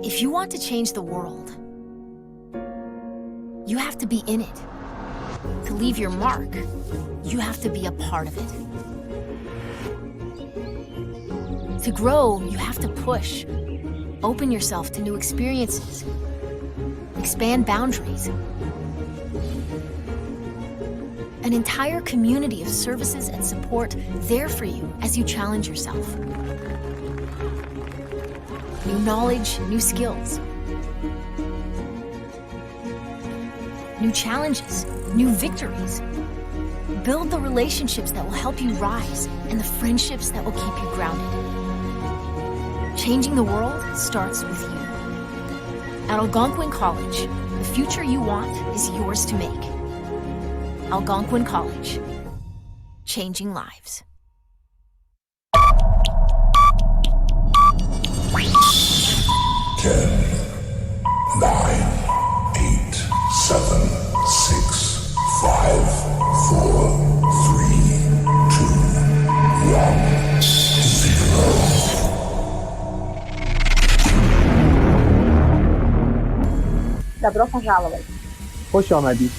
If you want to change the world, you have to be in it. To leave your mark, you have to be a part of it. To grow, you have to push. Open yourself to new experiences. Expand boundaries. An entire community of services and support there for you as you challenge yourself. New knowledge, new skills. New challenges, new victories. Build the relationships that will help you rise and the friendships that will keep you grounded. Changing the world starts with you. At Algonquin College, the future you want is yours to make. Algonquin College, changing lives. 10, 9, 8, 7, 6, 5, 4, 3, 2, 1, 0. Добро пожаловать. خوش آمدید.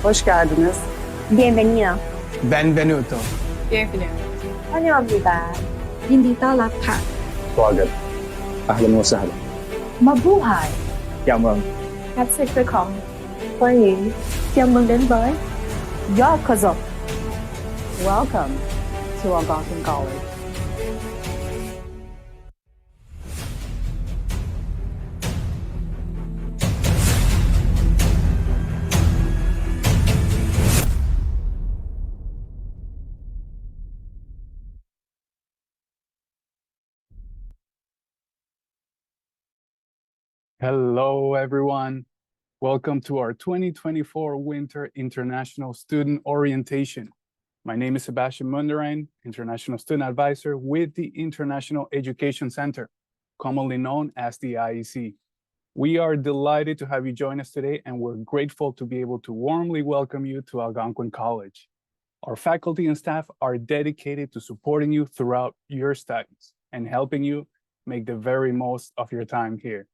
Hoş geldiniz. Bienvenido. Benvenuto. Bienvenue. 환영합니다. ยินดีต้อนรับค่ะ स्वागत. أهلا وسهلا. Mabuhay. Chào mừng. Herzlich willkommen. 欢迎 chào mừng đến với Yokozo. Welcome to Algonquin College. Hello, everyone. Welcome to our 2024 Winter International Student Orientation. My name is Sebastian Munderijn, International Student Advisor with the International Education Center, commonly known as the IEC. We are delighted to have you join us today, and we're grateful to be able to warmly welcome you to Algonquin College. Our faculty and staff are dedicated to supporting you throughout your studies and helping you make the very most of your time here.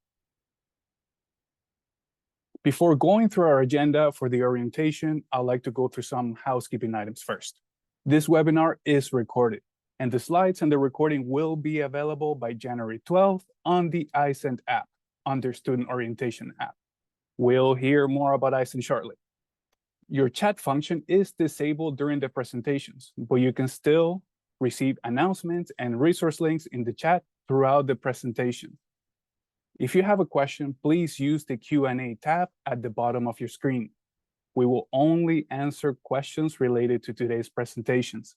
Before going through our agenda for the orientation, I'd like to go through some housekeeping items first. This webinar is recorded, and the slides and the recording will be available by January 12th on the iSend app under Student Orientation app. We'll hear more about iSend shortly. Your chat function is disabled during the presentations, but you can still receive announcements and resource links in the chat throughout the presentation. If you have a question, please use the Q&A tab at the bottom of your screen. We will only answer questions related to today's presentations.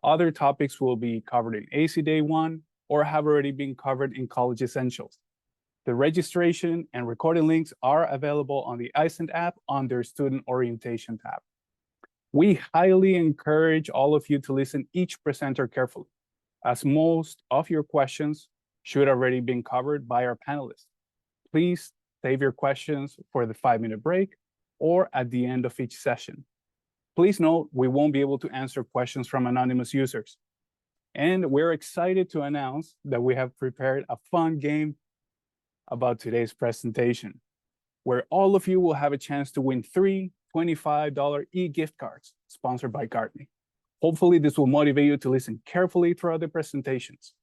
Other topics will be covered in AC Day 1 or have already been covered in College Essentials. The registration and recording links are available on the iSend app under Student Orientation tab. We highly encourage all of you to listen each presenter carefully, as most of your questions should already been covered by our panelists. Please save your questions for the 5-minute break or at the end of each session. Please note, we won't be able to answer questions from anonymous users. And we're excited to announce that we have prepared a fun game about today's presentation, where all of you will have a chance to win 3 $25 e-gift cards sponsored by Gartney. Hopefully, this will motivate you to listen carefully throughout the presentations.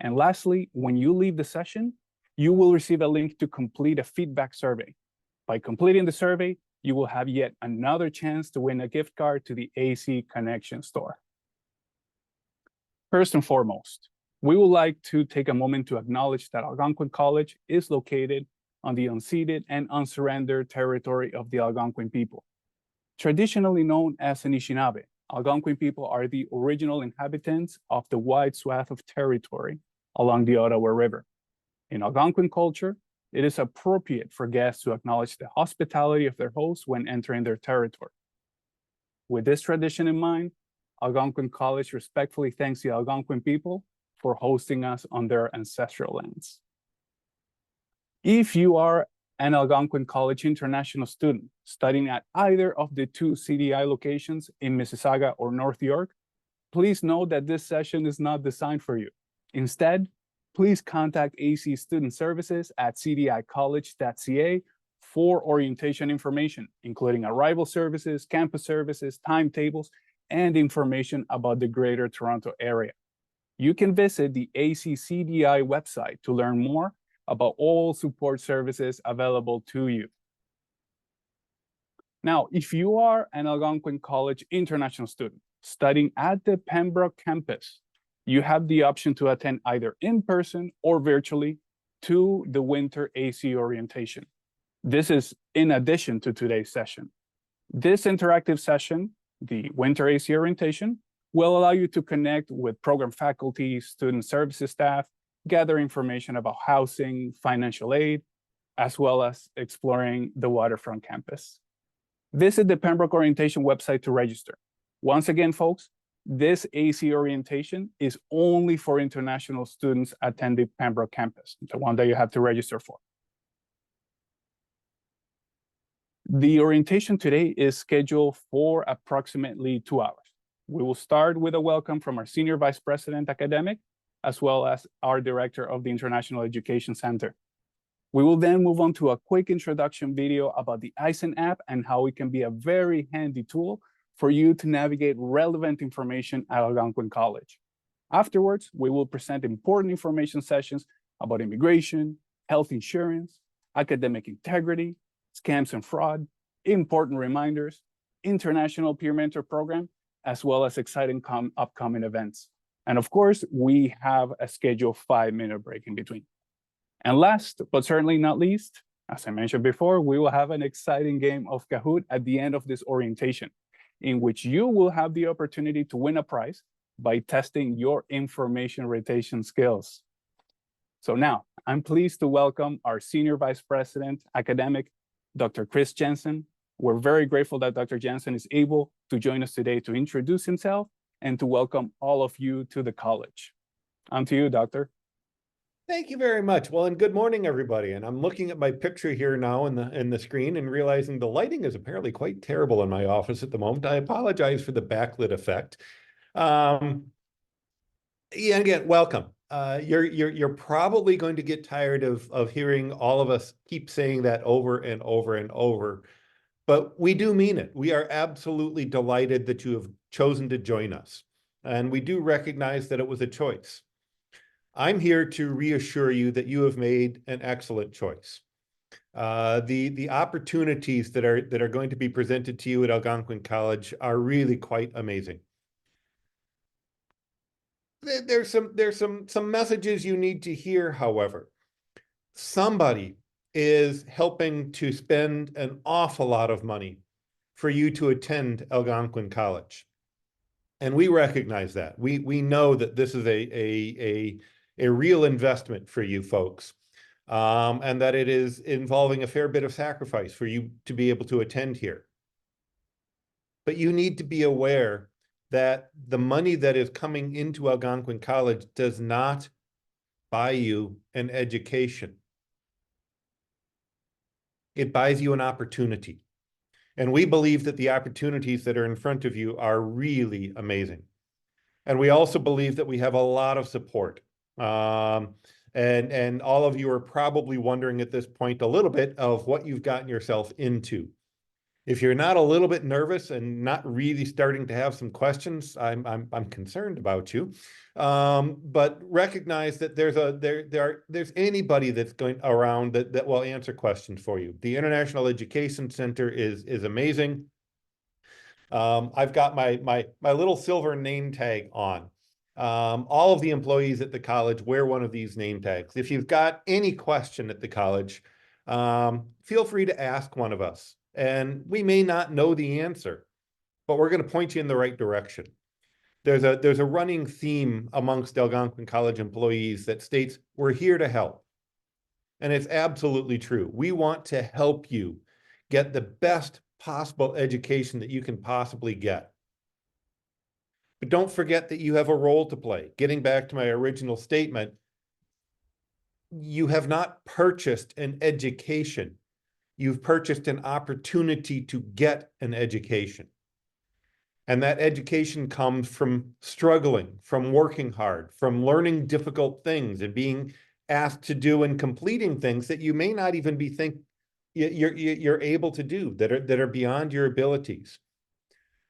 And lastly, when you leave the session, you will receive a link to complete a feedback survey. By completing the survey, you will have yet another chance to win a gift card to the AC Connection store. First and foremost, we would like to take a moment to acknowledge that Algonquin College is located on the unceded and unsurrendered territory of the Algonquin people. Traditionally known as Anishinaabe, Algonquin people are the original inhabitants of the wide swath of territory along the Ottawa River. In Algonquin culture, it is appropriate for guests to acknowledge the hospitality of their hosts when entering their territory. With this tradition in mind, Algonquin College respectfully thanks the Algonquin people for hosting us on their ancestral lands. If you are an Algonquin College international student studying at either of the 2 CDI locations in Mississauga or North York, please know that this session is not designed for you. Instead, please contact AC Student Services at cdicollege.ca for orientation information, including arrival services, campus services, timetables, and information about the Greater Toronto Area. You can visit the ACCDI website to learn more about all support services available to you. Now, if you are an Algonquin College international student studying at the Pembroke campus, you have the option to attend either in person or virtually to the winter AC orientation. This is in addition to today's session. This interactive session, the winter AC orientation, will allow you to connect with program faculty, student services staff, gather information about housing, financial aid, as well as exploring the waterfront campus. Visit the Pembroke Orientation website to register. Once again, folks, this AC orientation is only for international students attending Pembroke campus, the one that you have to register for. The orientation today is scheduled for approximately 2 hours. We will start with a welcome from our Senior Vice President Academic, as well as our Director of the International Education Center. We will then move on to a quick introduction video about the Eisen app and how it can be a very handy tool for you to navigate relevant information at Algonquin College. Afterwards, we will present important information sessions about immigration, health insurance, academic integrity, scams and fraud, important reminders, international peer mentor program, as well as exciting upcoming events. And of course, we have a scheduled 5-minute break in between. And last, but certainly not least, as I mentioned before, we will have an exciting game of Kahoot at the end of this orientation, in which you will have the opportunity to win a prize by testing your information retention skills. So now, I'm pleased to welcome our Senior Vice President Academic, Dr. Chris Jensen. We're very grateful that Dr. Jensen is able to join us today to introduce himself and to welcome all of you to the college. On to you, Doctor. Thank you very much. Well, and good morning, everybody. And I'm looking at my picture here now in the screen and realizing the lighting is apparently quite terrible in my office at the moment. I apologize for the backlit effect. Yeah, again, welcome. You're probably going to get tired of hearing all of us keep saying that over and over and over, but we do mean it. We are absolutely delighted that you have chosen to join us, and we do recognize that it was a choice. I'm here to reassure you that you have made an excellent choice. The opportunities that are going to be presented to you at Algonquin College are really quite amazing. There's some messages you need to hear, however. Somebody is helping to spend an awful lot of money for you to attend Algonquin College. And we recognize that. We know that this is a real investment for you folks, and that it is involving a fair bit of sacrifice for you to be able to attend here. But you need to be aware that the money that is coming into Algonquin College does not buy you an education. It buys you an opportunity. And we believe that the opportunities that are in front of you are really amazing. And we also believe that we have a lot of support. And all of you are probably wondering at this point a little bit of what you've gotten yourself into. If you're not a little bit nervous and not really starting to have some questions, I'm concerned about you. But recognize that there's anybody that's going around that will answer questions for you. The International Education Center is amazing. I've got my little silver name tag on. All of the employees at the college wear one of these name tags. If you've got any question at the college, feel free to ask one of us. And we may not know the answer, but we're going to point you in the right direction. There's a running theme amongst Algonquin College employees that states, we're here to help. And it's absolutely true. We want to help you get the best possible education that you can possibly get. But don't forget that you have a role to play. Getting back to my original statement, you have not purchased an education. You've purchased an opportunity to get an education. And that education comes from struggling, from working hard, from learning difficult things and being asked to do and completing things that you may not even be you're able to do, that are beyond your abilities.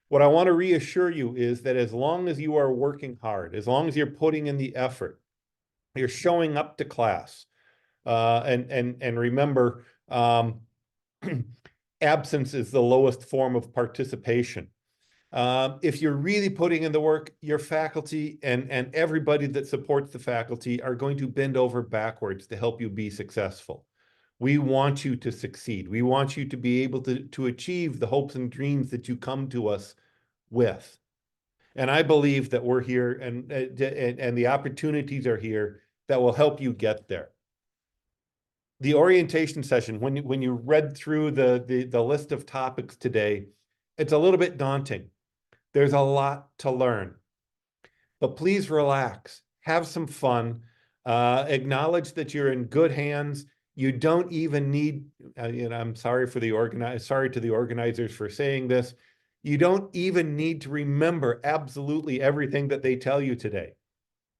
What I want to reassure you is that as long as you are working hard, as long as you're putting in the effort, you're showing up to class, and remember, absence is the lowest form of participation. If you're really putting in the work, your faculty and everybody that supports the faculty are going to bend over backwards to help you be successful. We want you to succeed. We want you to be able to achieve the hopes and dreams that you come to us with. And I believe that we're here and the opportunities are here that will help you get there. The orientation session, when you read through the list of topics today, it's a little bit daunting. There's a lot to learn, but please relax, have some fun, acknowledge that you're in good hands. You don't even need, I'm sorry to the organizers for saying this. You don't even need to remember absolutely everything that they tell you today.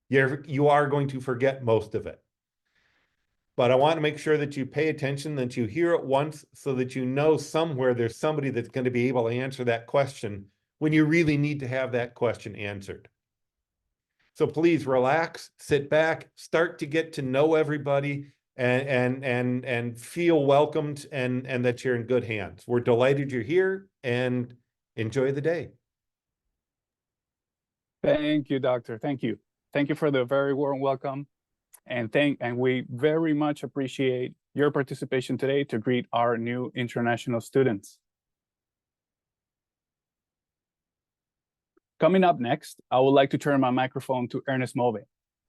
You are going to forget most of it. But I want to make sure that you pay attention, that you hear it once so that you know somewhere there's somebody that's going to be able to answer that question when you really need to have that question answered. So please relax, sit back, start to get to know everybody and feel welcomed and that you're in good hands. We're delighted you're here and enjoy the day. Thank you, Doctor. Thank you. Thank you for the very warm welcome. And we very much appreciate your participation today to greet our new international students. Coming up next, I would like to turn my microphone to Ernest Move,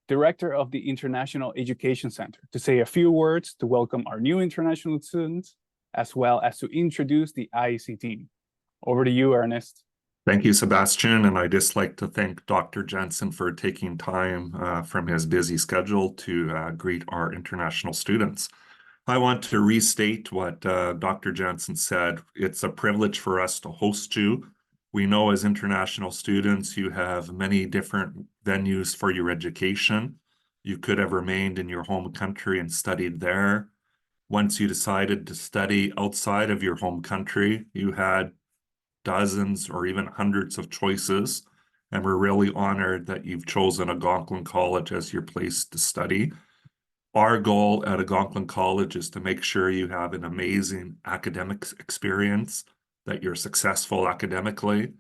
Director of the International Education Center, to say a few words to welcome our new international students, as well as to introduce the IEC team. Over to you, Ernest. Thank you, Sebastian, and I'd just like to thank Dr. Jensen for taking time from his busy schedule to greet our international students. I want to restate what Dr. Jensen said. It's a privilege for us to host you. We know as international students, you have many different venues for your education. You could have remained in your home country and studied there. Once you decided to study outside of your home country, you had dozens or even hundreds of choices, and we're really honored that you've chosen Algonquin College as your place to study. Our goal at Algonquin College is to make sure you have an amazing academic experience, that you're successful academically.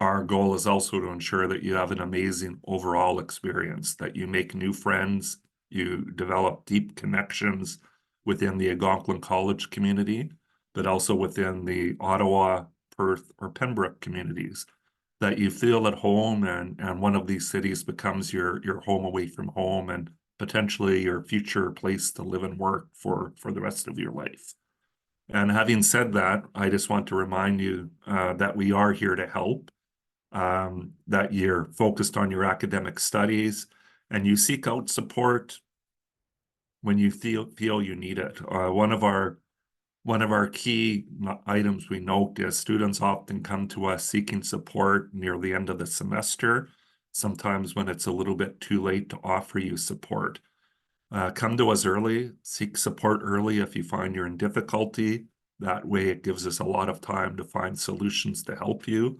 Our goal is also to ensure that you have an amazing overall experience, that you make new friends, you develop deep connections within the Algonquin College community, but also within the Ottawa, Perth, or Pembroke communities, that you feel at home and one of these cities becomes your home away from home and potentially your future place to live and work for the rest of your life. And having said that, I just want to remind you that we are here to help, that you're focused on your academic studies and you seek out support when you feel you need it. One of our key items we note is students often come to us seeking support near the end of the semester, sometimes when it's a little bit too late to offer you support. Come to us early, seek support early if you find you're in difficulty. That way it gives us a lot of time to find solutions to help you.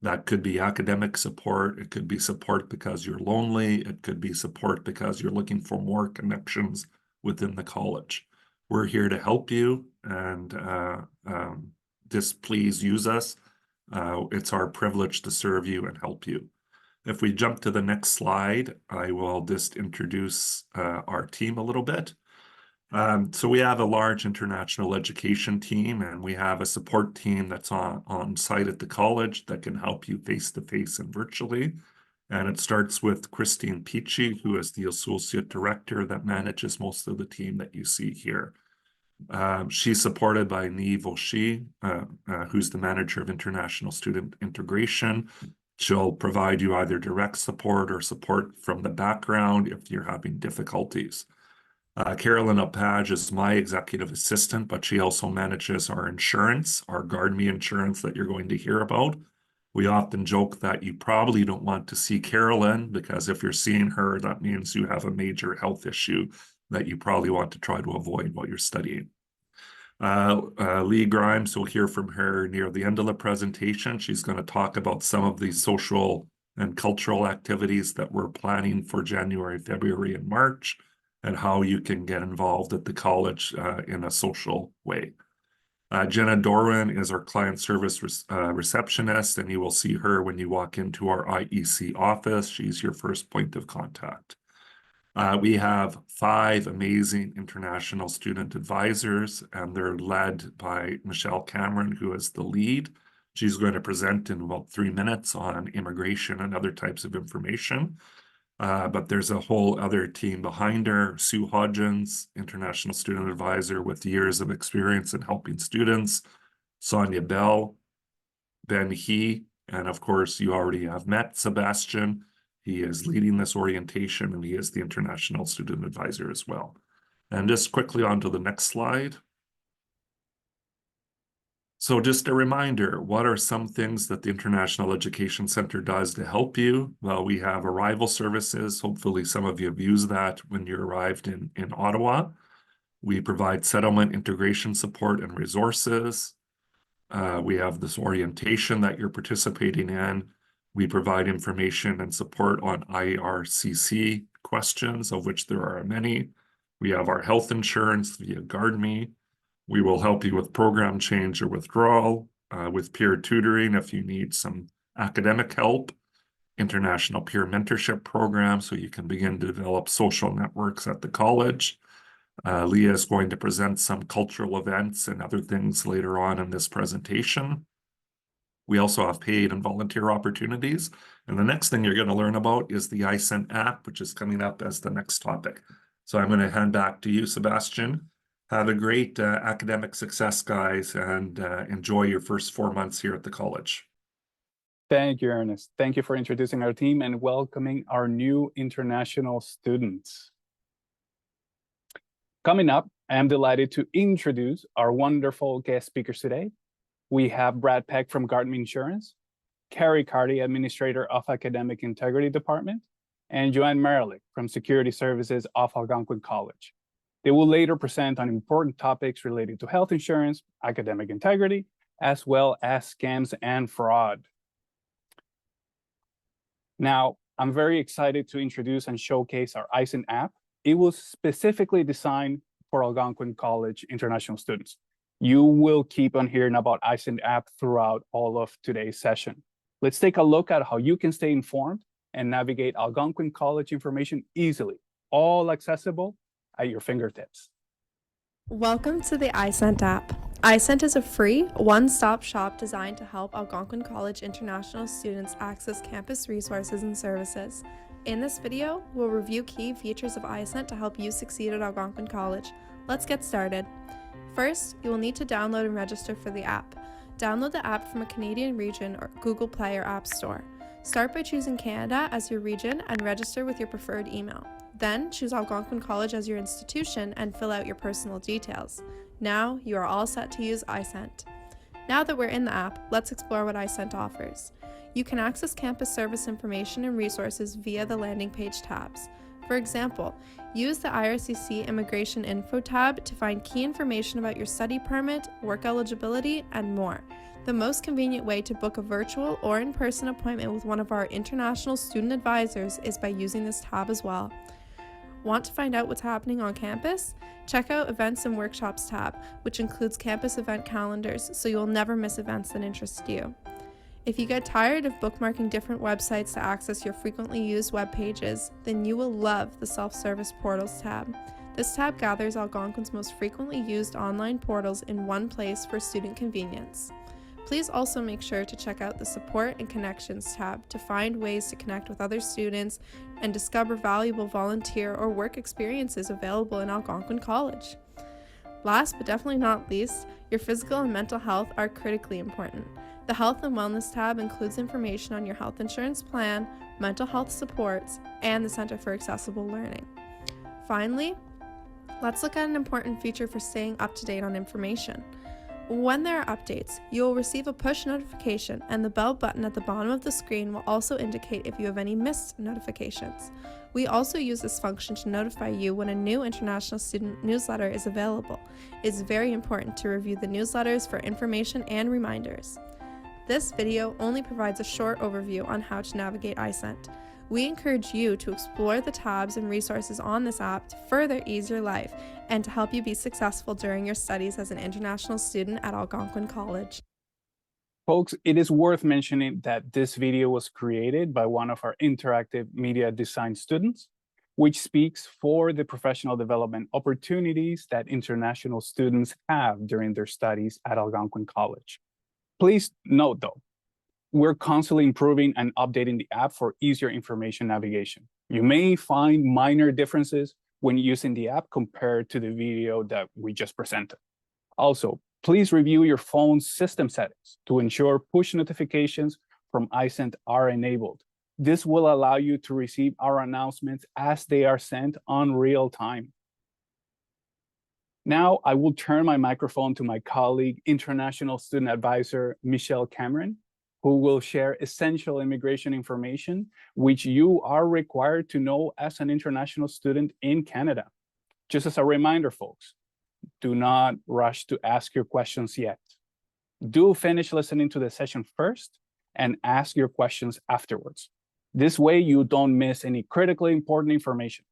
That could be academic support. It could be support because you're lonely. It could be support because you're looking for more connections within the college. We're here to help you, and just please use us. It's our privilege to serve you and help you. If we jump to the next slide, I will just introduce our team a little bit. So we have a large international education team, and we have a support team that's on site at the college that can help you face-to-face and virtually. And it starts with Christine Peachy, who is the Associate Director that manages most of the team that you see here. She's supported by Niamh O'Shea, who's the Manager of International Student Integration. She'll provide you either direct support or support from the background if you're having difficulties. Carolyn Lepage is my executive assistant, but she also manages our insurance, our GuardMe insurance that you're going to hear about. We often joke that you probably don't want to see Carolyn, because if you're seeing her, that means you have a major health issue that you probably want to try to avoid while you're studying. Lee Grimes, we'll hear from her near the end of the presentation. She's going to talk about some of the social and cultural activities that we're planning for January, February, and March, and how you can get involved at the college in a social way. Jenna Dorwin is our client service receptionist, and you will see her when you walk into our IEC office. She's your first point of contact. We have 5 amazing international student advisors, and they're led by Michelle Cameron, who is the lead. She's going to present in about 3 minutes on immigration and other types of information. But there's a whole other team behind her. Sue Hodgins, international student advisor with years of experience in helping students. Sonia Bell, Ben He, and of course, you already have met Sebastian. He is leading this orientation, and he is the international student advisor as well. And just quickly on to the next slide. So just a reminder, what are some things that the International Education Center does to help you? Well, we have arrival services. Hopefully some of you have used that when you arrived in Ottawa. We provide settlement integration support and resources. We have this orientation that you're participating in. We provide information and support on IRCC questions, of which there are many. We have our health insurance via GuardMe. We will help you with program change or withdrawal, with peer tutoring if you need some academic help, international peer mentorship program so you can begin to develop social networks at the college. Leah is going to present some cultural events and other things later on in this presentation. We also have paid and volunteer opportunities. And the next thing you're going to learn about is the iSent app, which is coming up as the next topic. So I'm going to hand back to you, Sebastian. Have a great academic success, guys, and enjoy your first 4 months here at the college. Thank you, Ernest. Thank you for introducing our team and welcoming our new international students. Coming up, I am delighted to introduce our wonderful guest speakers today. We have Brad Peck from GuardMe Insurance, Carrie Carty, Administrator of Academic Integrity Department, and Joanne Merrick from Security Services of Algonquin College. They will later present on important topics related to health insurance, academic integrity, as well as scams and fraud. Now, I'm very excited to introduce and showcase our iSent app. It was specifically designed for Algonquin College international students. You will keep on hearing about iSent app throughout all of today's session. Let's take a look at how you can stay informed and navigate Algonquin College information easily, all accessible at your fingertips. Welcome to the iSent app. iSent is a free, one-stop shop designed to help Algonquin College international students access campus resources and services. In this video, we'll review key features of iSent to help you succeed at Algonquin College. Let's get started. First, you will need to download and register for the app. Download the app from a Canadian region or Google Play or App Store. Start by choosing Canada as your region and register with your preferred email. Then choose Algonquin College as your institution and fill out your personal details. Now you are all set to use iSent. Now that we're in the app, let's explore what iSent offers. You can access campus service information and resources via the landing page tabs. For example, use the IRCC Immigration Info tab to find key information about your study permit, work eligibility, and more. The most convenient way to book a virtual or in-person appointment with one of our international student advisors is by using this tab as well. Want to find out what's happening on campus? Check out Events and Workshops tab, which includes campus event calendars, so you'll never miss events that interest you. If you get tired of bookmarking different websites to access your frequently used web pages, then you will love the Self-Service Portals tab. This tab gathers Algonquin's most frequently used online portals in one place for student convenience. Please also make sure to check out the Support and Connections tab to find ways to connect with other students and discover valuable volunteer or work experiences available in Algonquin College. Last but definitely not least, your physical and mental health are critically important. The Health and Wellness tab includes information on your health insurance plan, mental health supports, and the Center for Accessible Learning. Finally, let's look at an important feature for staying up to date on information. When there are updates, you will receive a push notification, and the bell button at the bottom of the screen will also indicate if you have any missed notifications. We also use this function to notify you when a new International Student newsletter is available. It is very important to review the newsletters for information and reminders. This video only provides a short overview on how to navigate iSent. We encourage you to explore the tabs and resources on this app to further ease your life and to help you be successful during your studies as an international student at Algonquin College. Folks, it is worth mentioning that this video was created by one of our interactive media design students, which speaks for the professional development opportunities that international students have during their studies at Algonquin College. Please note, though, we're constantly improving and updating the app for easier information navigation. You may find minor differences when using the app compared to the video that we just presented. Also, please review your phone's system settings to ensure push notifications from iSent are enabled. This will allow you to receive our announcements as they are sent on real time. Now, I will turn my microphone to my colleague, International Student Advisor, Michelle Cameron, who will share essential immigration information, which you are required to know as an international student in Canada. Just as a reminder, folks, do not rush to ask your questions yet. Do finish listening to the session first and ask your questions afterwards. This way, you don't miss any critically important information.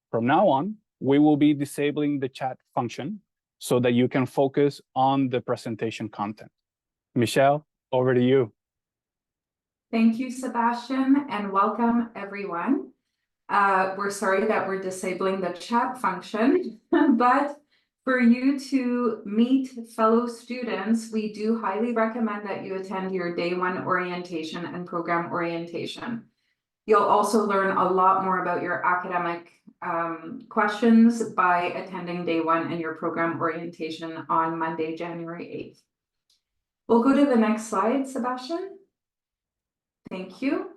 From now on, we will be disabling the chat function so that you can focus on the presentation content. Michelle, over to you. Thank you, Sebastian, and welcome everyone. We're sorry that we're disabling the chat function, but for you to meet fellow students, we do highly recommend that you attend your day one orientation and program orientation. You'll also learn a lot more about your academic questions by attending day one and your program orientation on Monday, January 8th. We'll go to the next slide, Sebastian. Thank you.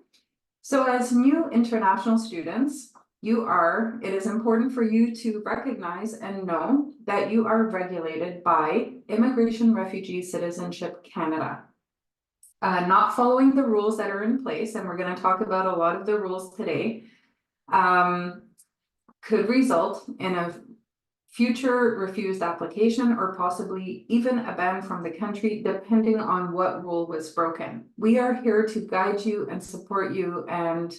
So as new international students, it is important for you to recognize and know that you are regulated by Immigration, Refugee, Citizenship Canada. Not following the rules that are in place, and we're going to talk about a lot of the rules today, could result in a future refused application or possibly even a ban from the country, depending on what rule was broken. We are here to guide you and support you and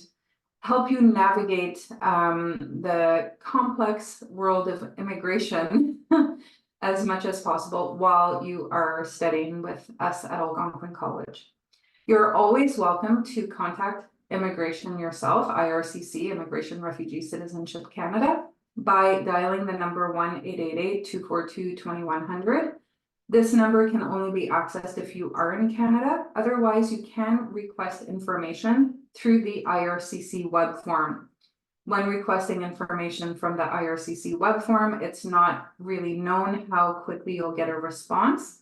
help you navigate the complex world of immigration as much as possible while you are studying with us at Algonquin College. You're always welcome to contact immigration yourself, IRCC, Immigration, Refugee, Citizenship Canada, by dialing the number 1-888-242-2100. This number can only be accessed if you are in Canada. Otherwise, you can request information through the IRCC web form. When requesting information from the IRCC web form, it's not really known how quickly you'll get a response,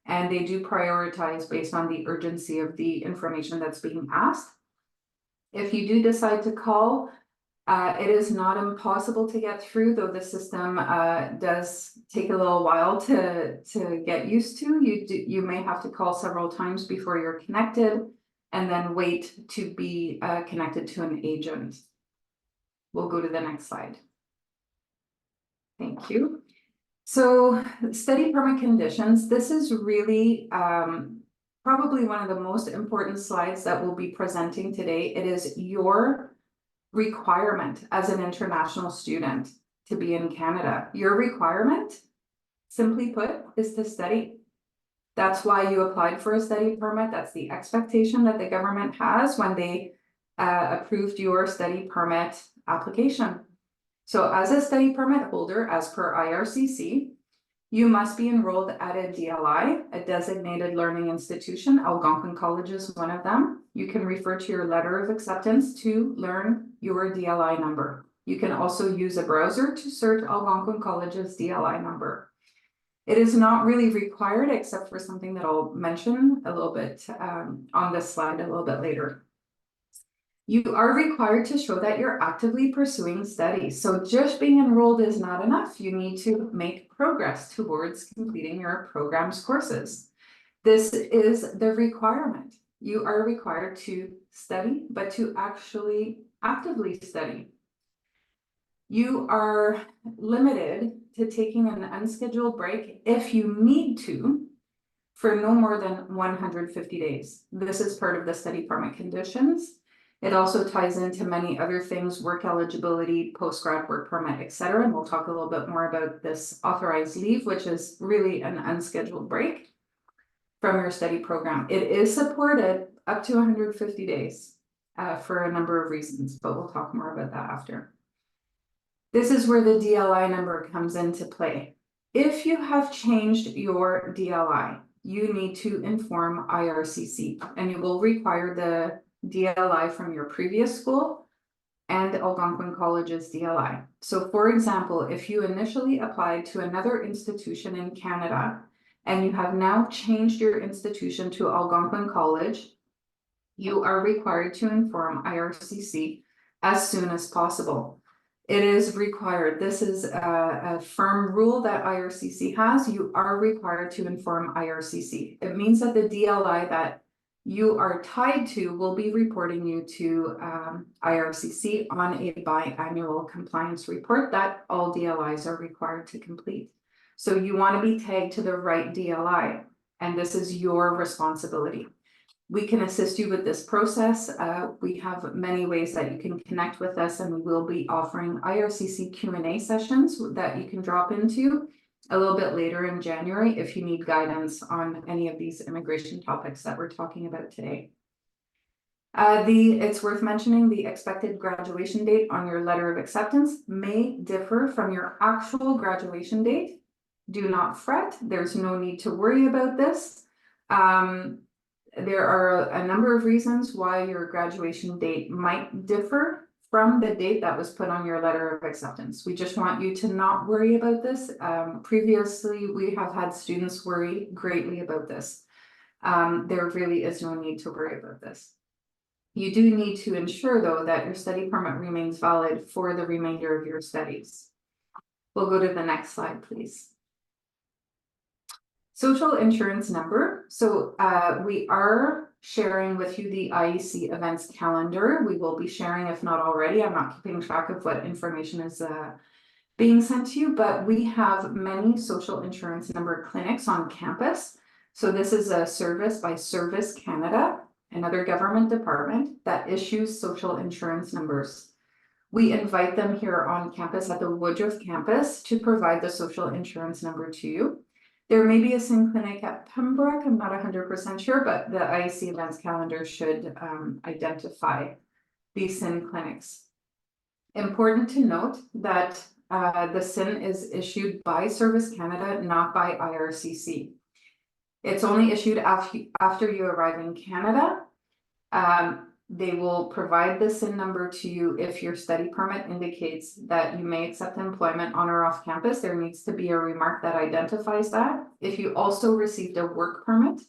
and they do prioritize based on the urgency of the information that's being asked. If you do decide to call, it is not impossible to get through, though the system does take a little while to get used to. You may have to call several times before you're connected and then wait to be connected to an agent. We'll go to the next slide. Thank you. So study permit conditions, this is really probably one of the most important slides that we'll be presenting today. It is your requirement as an international student to be in Canada. Your requirement, simply put, is to study. That's why you applied for a study permit. That's the expectation that the government has when they approved your study permit application. So as a study permit holder, as per IRCC, you must be enrolled at a DLI, a designated learning institution. Algonquin College is one of them. You can refer to your letter of acceptance to learn your DLI number. You can also use a browser to search Algonquin College's DLI number. It is not really required except for something that I'll mention a little bit on this slide a little bit later. You are required to show that you're actively pursuing studies. So just being enrolled is not enough. You need to make progress towards completing your program's courses. This is the requirement. You are required to study, but to actually actively study. You are limited to taking an unscheduled break if you need to for no more than 150 days. This is part of the study permit conditions. It also ties into many other things, work eligibility, post-grad work permit, etc. And we'll talk a little bit more about this authorized leave, which is really an unscheduled break from your study program. It is supported up to 150 days for a number of reasons, but we'll talk more about that after. This is where the DLI number comes into play. If you have changed your DLI, you need to inform IRCC, and you will require the DLI from your previous school and Algonquin College's DLI. So for example, if you initially applied to another institution in Canada and you have now changed your institution to Algonquin College, you are required to inform IRCC as soon as possible. It is required. This is a firm rule that IRCC has. You are required to inform IRCC. It means that the DLI that you are tied to will be reporting you to IRCC on a biannual compliance report that all DLIs are required to complete. So you want to be tagged to the right DLI, and this is your responsibility. We can assist you with this process. We have many ways that you can connect with us, and we will be offering IRCC Q&A sessions that you can drop into a little bit later in January if you need guidance on any of these immigration topics that we're talking about today. It's worth mentioning the expected graduation date on your letter of acceptance may differ from your actual graduation date. Do not fret. There's no need to worry about this. There are a number of reasons why your graduation date might differ from the date that was put on your letter of acceptance. We just want you to not worry about this. Previously, we have had students worry greatly about this. There really is no need to worry about this. You do need to ensure, though, that your study permit remains valid for the remainder of your studies. We'll go to the next slide, please. Social insurance number. So we are sharing with you the IEC events calendar. We will be sharing, if not already, I'm not keeping track of what information is being sent to you, but we have many social insurance number clinics on campus. So this is a service by Service Canada, another government department that issues social insurance numbers. We invite them here on campus at the Woodruff campus to provide the social insurance number to you. There may be a SIN clinic at Pembroke, I'm not 100% sure, but the IEC events calendar should identify these SIN clinics. Important to note that the SIN is issued by Service Canada, not by IRCC. It's only issued after you arrive in Canada. They will provide the SIN number to you if your study permit indicates that you may accept employment on or off campus. There needs to be a remark that identifies that. If you also received a work permit,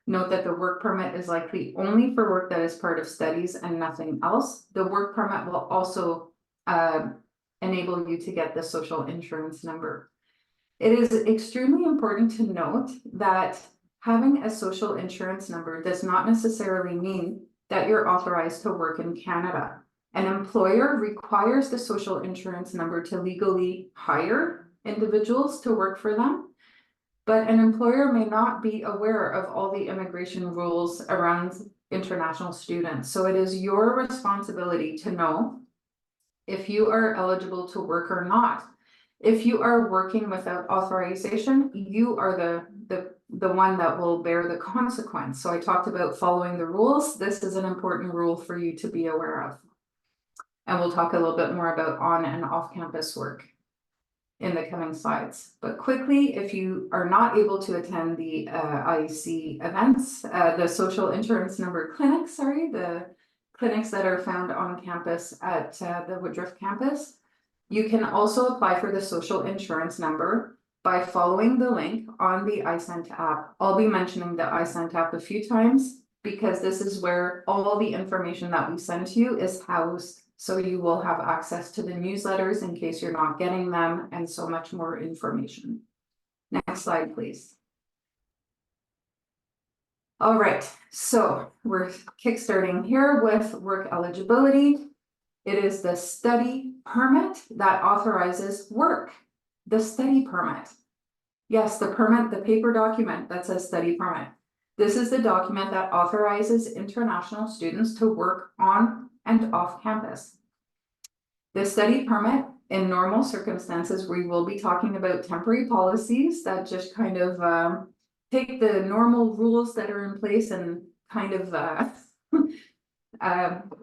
note that the work permit is likely only for work that is part of studies and nothing else. The work permit will also enable you to get the social insurance number. It is extremely important to note that having a social insurance number does not necessarily mean that you're authorized to work in Canada. An employer requires the social insurance number to legally hire individuals to work for them, but an employer may not be aware of all the immigration rules around international students. So it is your responsibility to know if you are eligible to work or not. If you are working without authorization, you are the one that will bear the consequence. So I talked about following the rules. This is an important rule for you to be aware of. And we'll talk a little bit more about on and off campus work in the coming slides. But quickly, if you are not able to attend the IEC events, the social insurance number clinics, the clinics that are found on campus at the Woodruff campus, you can also apply for the social insurance number by following the link on the iSent app. I'll be mentioning the iSent app a few times because this is where all the information that we send to you is housed. So you will have access to the newsletters in case you're not getting them, and so much more information. Next slide, please. All right, so we're kickstarting here with work eligibility. It is the study permit that authorizes work. The study permit. Yes, the permit, the paper document that says study permit. This is the document that authorizes international students to work on and off campus. The study permit, in normal circumstances, we will be talking about temporary policies that just kind of take the normal rules that are in place and kind of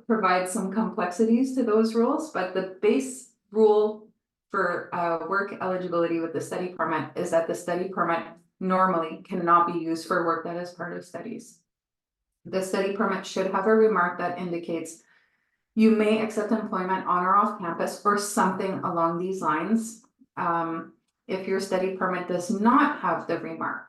provide some complexities to those rules. But the base rule for work eligibility with the study permit is that the study permit normally cannot be used for work that is part of studies. The study permit should have a remark that indicates you may accept employment on or off campus or something along these lines. If your study permit does not have the remark,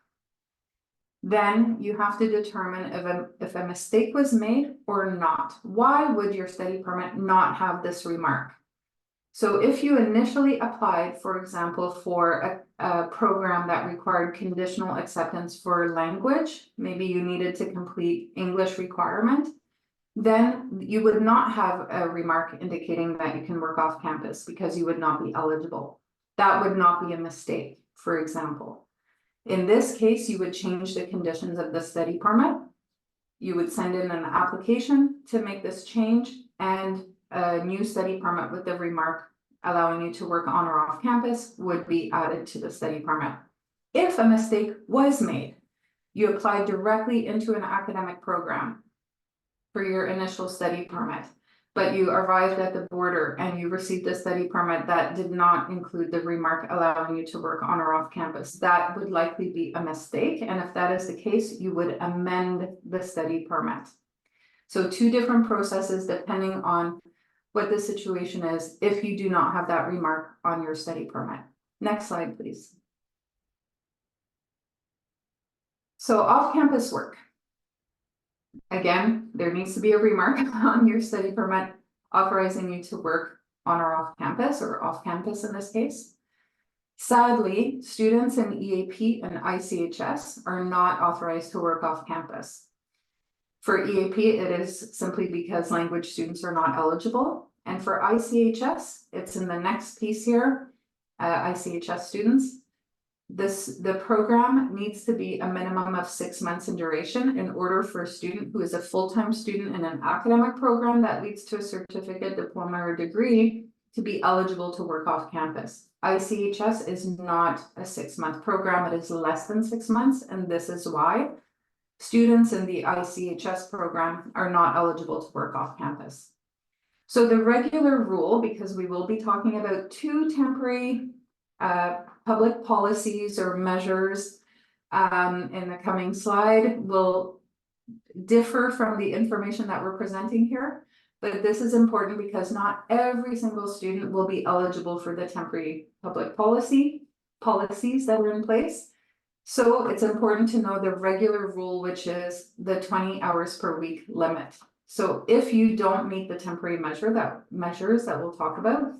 then you have to determine if a mistake was made or not. Why would your study permit not have this remark? So if you initially applied, for example, for a program that required conditional acceptance for language, maybe you needed to complete English requirement, then you would not have a remark indicating that you can work off campus because you would not be eligible. That would not be a mistake, for example. In this case, you would change the conditions of the study permit. You would send in an application to make this change, and a new study permit with the remark allowing you to work on or off campus would be added to the study permit. If a mistake was made, you applied directly into an academic program for your initial study permit, but you arrived at the border and you received a study permit that did not include the remark allowing you to work on or off campus, that would likely be a mistake. And if that is the case, you would amend the study permit. So two different processes depending on what the situation is if you do not have that remark on your study permit. Next slide, please. So off-campus work. Again, there needs to be a remark on your study permit authorizing you to work on or off campus, or off campus in this case. Sadly, students in EAP and ICHS are not authorized to work off campus. For EAP, it is simply because language students are not eligible. And for ICHS, it's in the next piece here, ICHS students. The program needs to be a minimum of 6 months in duration in order for a student who is a full-time student in an academic program that leads to a certificate, diploma, or degree to be eligible to work off campus. ICHS is not a 6-month program, it is less than 6 months, and this is why students in the ICHS program are not eligible to work off campus. So the regular rule, because we will be talking about two temporary public policies or measures in the coming slide, will differ from the information that we're presenting here. But this is important because not every single student will be eligible for the temporary public policies that are in place. So it's important to know the regular rule, which is the 20 hours per week limit. So if you don't meet the temporary measures that we'll talk about,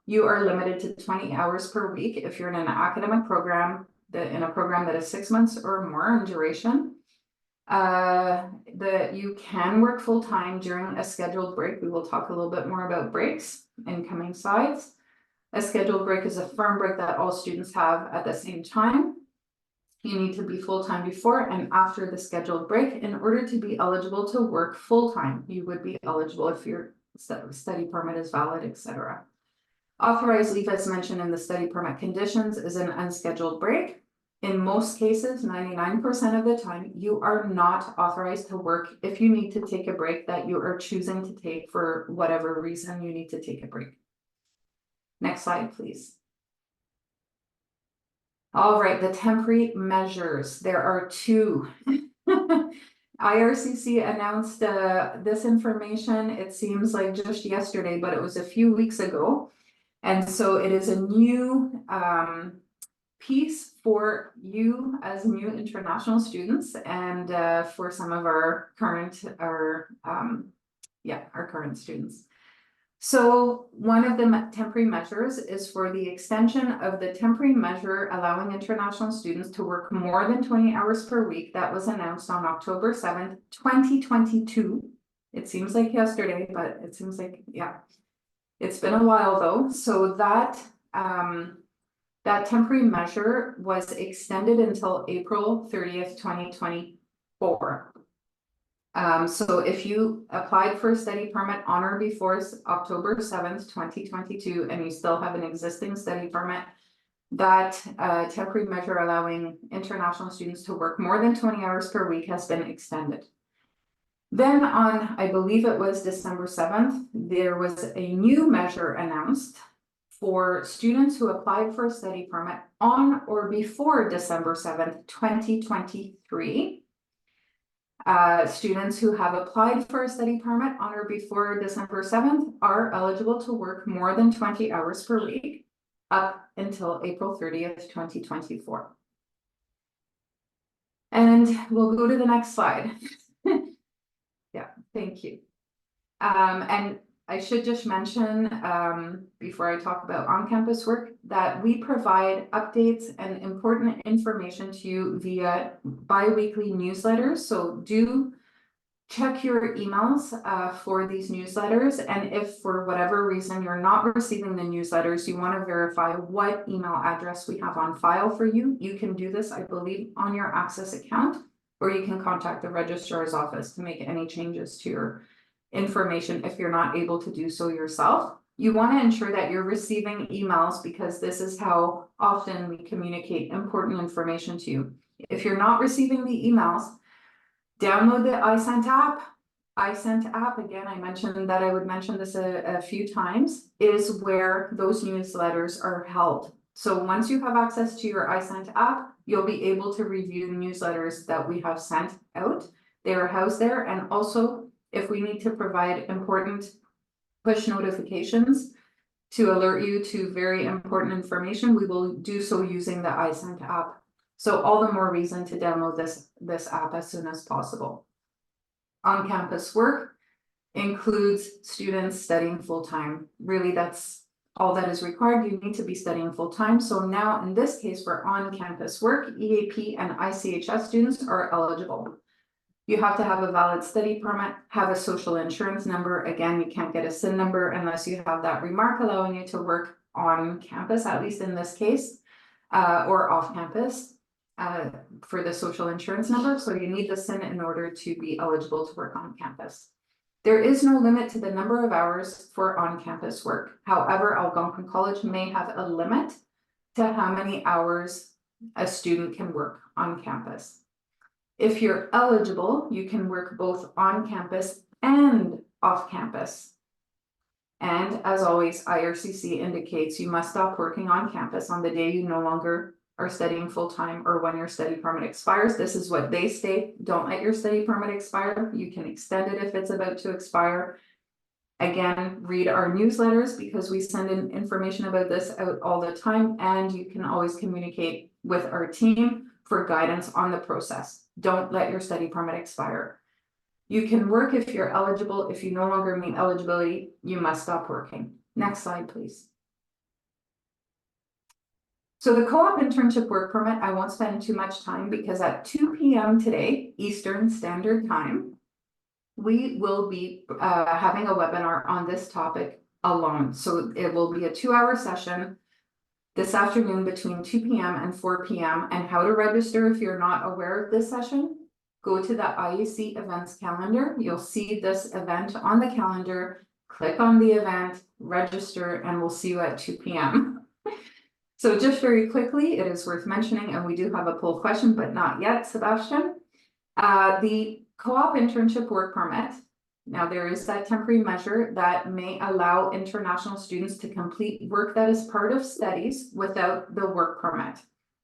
you are limited to 20 hours per week if you're in an academic program, in a program that is 6 months or more in duration. You can work full-time during a scheduled break. We will talk a little bit more about breaks in coming slides. A scheduled break is a firm break that all students have at the same time. You need to be full-time before and after the scheduled break in order to be eligible to work full-time. You would be eligible if your study permit is valid, etc. Authorized leave, as mentioned in the study permit conditions, is an unscheduled break. In most cases, 99% of the time, you are not authorized to work if you need to take a break that you are choosing to take for whatever reason you need to take a break. Next slide, please. All right, the temporary measures. There are two. IRCC announced this information, it seems like just yesterday, but it was a few weeks ago. And so it is a new piece for you as new international students and for some of our current students. So one of the temporary measures is for the extension of the temporary measure allowing international students to work more than 20 hours per week that was announced on October 7th, 2022. It seems like yesterday, but it seems like, yeah, it's been a while though. So that that temporary measure was extended until April 30th, 2024. So if you applied for a study permit on or before October 7th, 2022, and you still have an existing study permit, that temporary measure allowing international students to work more than 20 hours per week has been extended. Then on, I believe it was December 7th, there was a new measure announced for students who applied for a study permit on or before December 7th, 2023. Students who have applied for a study permit on or before December 7th are eligible to work more than 20 hours per week up until April 30th, 2024. And we'll go to the next slide. Yeah, thank you. And I should just mention before I talk about on-campus work that we provide updates and important information to you via bi-weekly newsletters. So do check your emails for these newsletters. And if for whatever reason you're not receiving the newsletters, you want to verify what email address we have on file for you. You can do this, I believe, on your Access account, or you can contact the registrar's office to make any changes to your information if you're not able to do so yourself. You want to ensure that you're receiving emails because this is how often we communicate important information to you. If you're not receiving the emails, download the iSent app. iSent app, again, I mentioned that I would mention this a few times, is where those newsletters are held. So once you have access to your iSent app, you'll be able to review the newsletters that we have sent out. They are housed there, and also if we need to provide important push notifications to alert you to very important information, we will do so using the iSent app. So all the more reason to download this app as soon as possible. On-campus work includes students studying full-time. Really, that's all that is required. You need to be studying full-time. So now in this case, for on-campus work, EAP and ICHS students are eligible. You have to have a valid study permit, have a social insurance number. Again, you can't get a SIN number unless you have that remark allowing you to work on campus, at least in this case, or off campus for the social insurance number. So you need the SIN in order to be eligible to work on campus. There is no limit to the number of hours for on-campus work. However, Algonquin College may have a limit to how many hours a student can work on campus. If you're eligible, you can work both on campus and off campus. And as always, IRCC indicates you must stop working on campus on the day you no longer are studying full-time or when your study permit expires. This is what they state. Don't let your study permit expire. You can extend it if it's about to expire. Again, read our newsletters because we send in information about this out all the time, and you can always communicate with our team for guidance on the process. Don't let your study permit expire. You can work if you're eligible. If you no longer meet eligibility, you must stop working. Next slide, please. So the co-op internship work permit, I won't spend too much time because at 2 p.m. today, Eastern Standard Time, we will be having a webinar on this topic alone. So it will be a 2-hour session this afternoon between 2 p.m. and 4 p.m. And how to register if you're not aware of this session, go to the IUC events calendar. You'll see this event on the calendar, click on the event, register, and we'll see you at 2 p.m. So just very quickly, it is worth mentioning, and we do have a poll question, but not yet, Sebastian. The co-op internship work permit. Now there is that temporary measure that may allow international students to complete work that is part of studies without the work permit.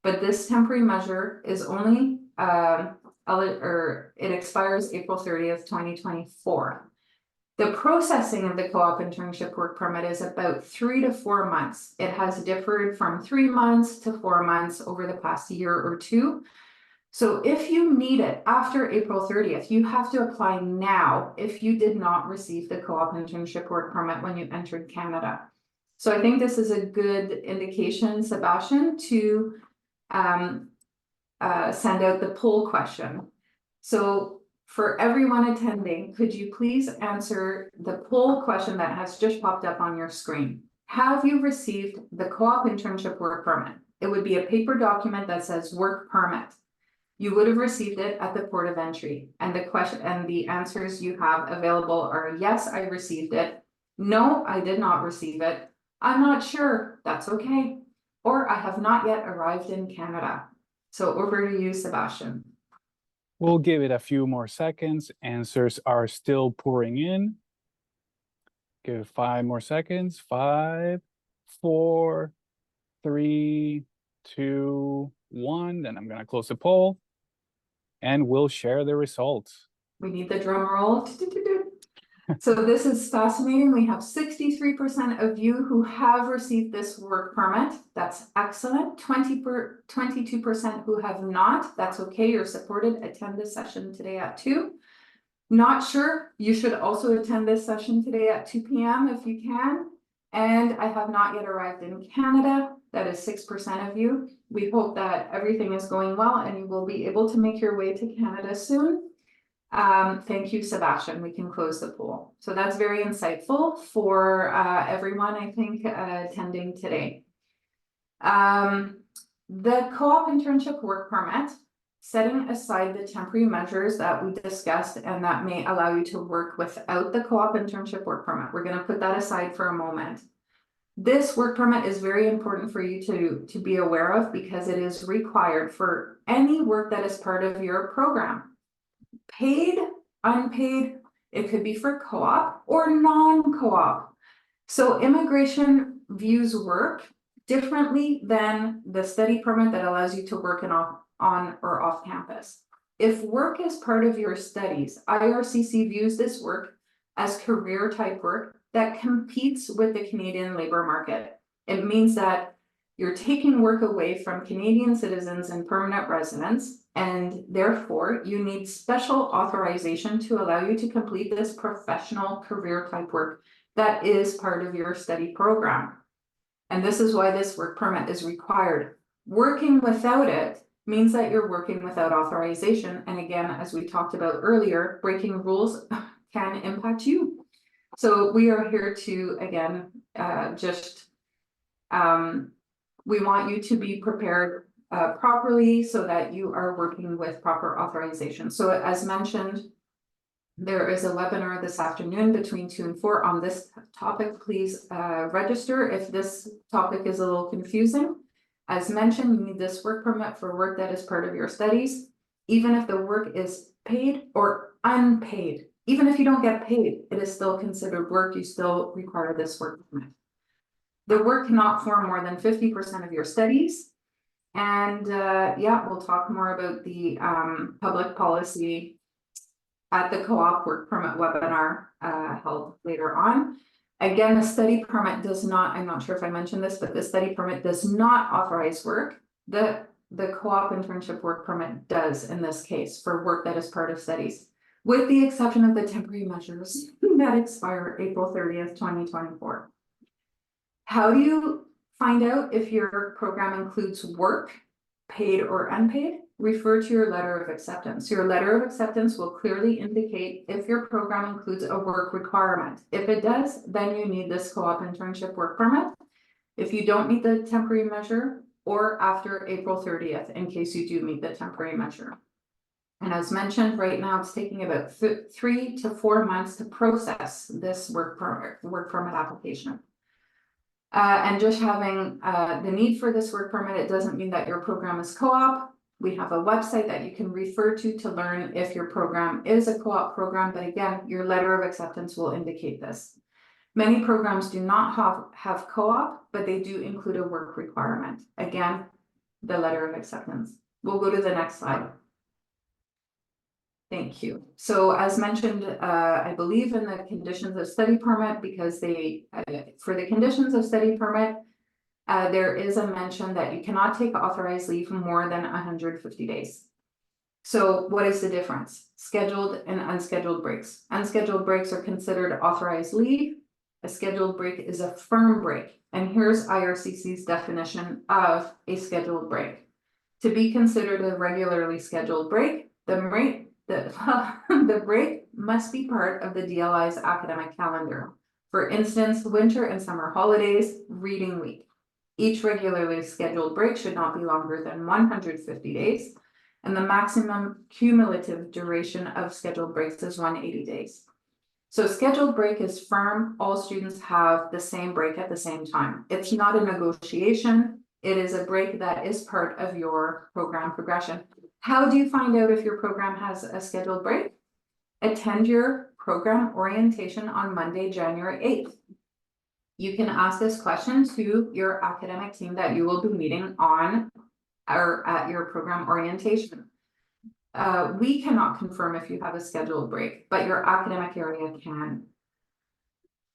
But this temporary measure is only, it expires April 30th, 2024. The processing of the co-op internship work permit is about 3 to 4 months. It has differed from 3 months to 4 months over the past year or two. So if you need it after April 30th, you have to apply now if you did not receive the co-op internship work permit when you entered Canada. So I think this is a good indication, Sebastian, to send out the poll question. So for everyone attending, could you please answer the poll question that has just popped up on your screen? Have you received the co-op internship work permit? It would be a paper document that says work permit. You would have received it at the port of entry, and the question and the answers you have available are yes, I received it. No, I did not receive it. I'm not sure. That's okay. Or I have not yet arrived in Canada. So over to you, Sebastian. We'll give it a few more seconds. Answers are still pouring in. Give it 5 more seconds. 5, 4, 3, 2, 1. Then I'm going to close the poll and we'll share the results. We need the drum roll. So this is fascinating. We have 63% of you who have received this work permit. That's excellent. 22% who have not. That's okay. You're supported. Attend this session today at 2. Not sure. You should also attend this session today at 2 p.m. if you can. And I have not yet arrived in Canada. That is 6% of you. We hope that everything is going well and you will be able to make your way to Canada soon. Thank you, Sebastian. We can close the poll. So that's very insightful for everyone, I think, attending today. The co-op internship work permit, setting aside the temporary measures that we discussed and that may allow you to work without the co-op internship work permit. We're going to put that aside for a moment. This work permit is very important for you to be aware of because it is required for any work that is part of your program. Paid, unpaid, it could be for co-op or non-co-op. So immigration views work differently than the study permit that allows you to work on or off campus. If work is part of your studies, IRCC views this work as career type work that competes with the Canadian labor market. It means that you're taking work away from Canadian citizens and permanent residents, and therefore you need special authorization to allow you to complete this professional career type work that is part of your study program. And this is why this work permit is required. Working without it means that you're working without authorization. And again, as we talked about earlier, breaking rules can impact you. So we are here to, again, we want you to be prepared properly so that you are working with proper authorization. So as mentioned, there is a webinar this afternoon between 2 and 4 on this topic. Please register if this topic is a little confusing. As mentioned, you need this work permit for work that is part of your studies, even if the work is paid or unpaid. Even if you don't get paid, it is still considered work. You still require this work permit. The work cannot form more than 50% of your studies. And yeah, we'll talk more about the public policy at the co-op work permit webinar held later on. Again, the study permit does not, I'm not sure if I mentioned this, but the study permit does not authorize work. The co-op internship work permit does in this case for work that is part of studies, with the exception of the temporary measures that expire April 30th, 2024. How do you find out if your program includes work, paid or unpaid? Refer to your letter of acceptance. Your letter of acceptance will clearly indicate if your program includes a work requirement. If it does, then you need this co-op internship work permit. If you don't meet the temporary measure, or after April 30th, in case you do meet the temporary measure. And as mentioned, right now it's taking about 3 to 4 months to process this work permit application. And just having the need for this work permit, it doesn't mean that your program is co-op. We have a website that you can refer to learn if your program is a co-op program. But again, your letter of acceptance will indicate this. Many programs do not have co-op, but they do include a work requirement. Again, the letter of acceptance. We'll go to the next slide. Thank you. So as mentioned, I believe in the conditions of study permit, because for the conditions of study permit, there is a mention that you cannot take authorized leave more than 150 days. So what is the difference? Scheduled and unscheduled breaks. Unscheduled breaks are considered authorized leave. A scheduled break is a firm break. And here's IRCC's definition of a scheduled break. To be considered a regularly scheduled break, the break must be part of the DLI's academic calendar. For instance, winter and summer holidays, reading week. Each regularly scheduled break should not be longer than 150 days, and the maximum cumulative duration of scheduled breaks is 180 days. So scheduled break is firm. All students have the same break at the same time. It's not a negotiation. It is a break that is part of your program progression. How do you find out if your program has a scheduled break? Attend your program orientation on Monday, January 8th. You can ask this question to your academic team that you will be meeting on or at your program orientation. We cannot confirm if you have a scheduled break, but your academic area can.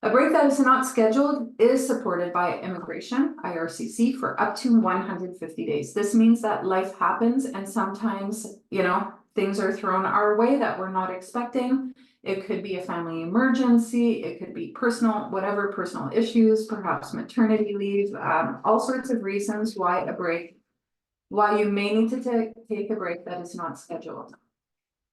A break that is not scheduled is supported by immigration, IRCC, for up to 150 days. This means that life happens and sometimes, things are thrown our way that we're not expecting. It could be a family emergency, it could be whatever personal issues, perhaps maternity leave, all sorts of reasons why you may need to take a break that is not scheduled.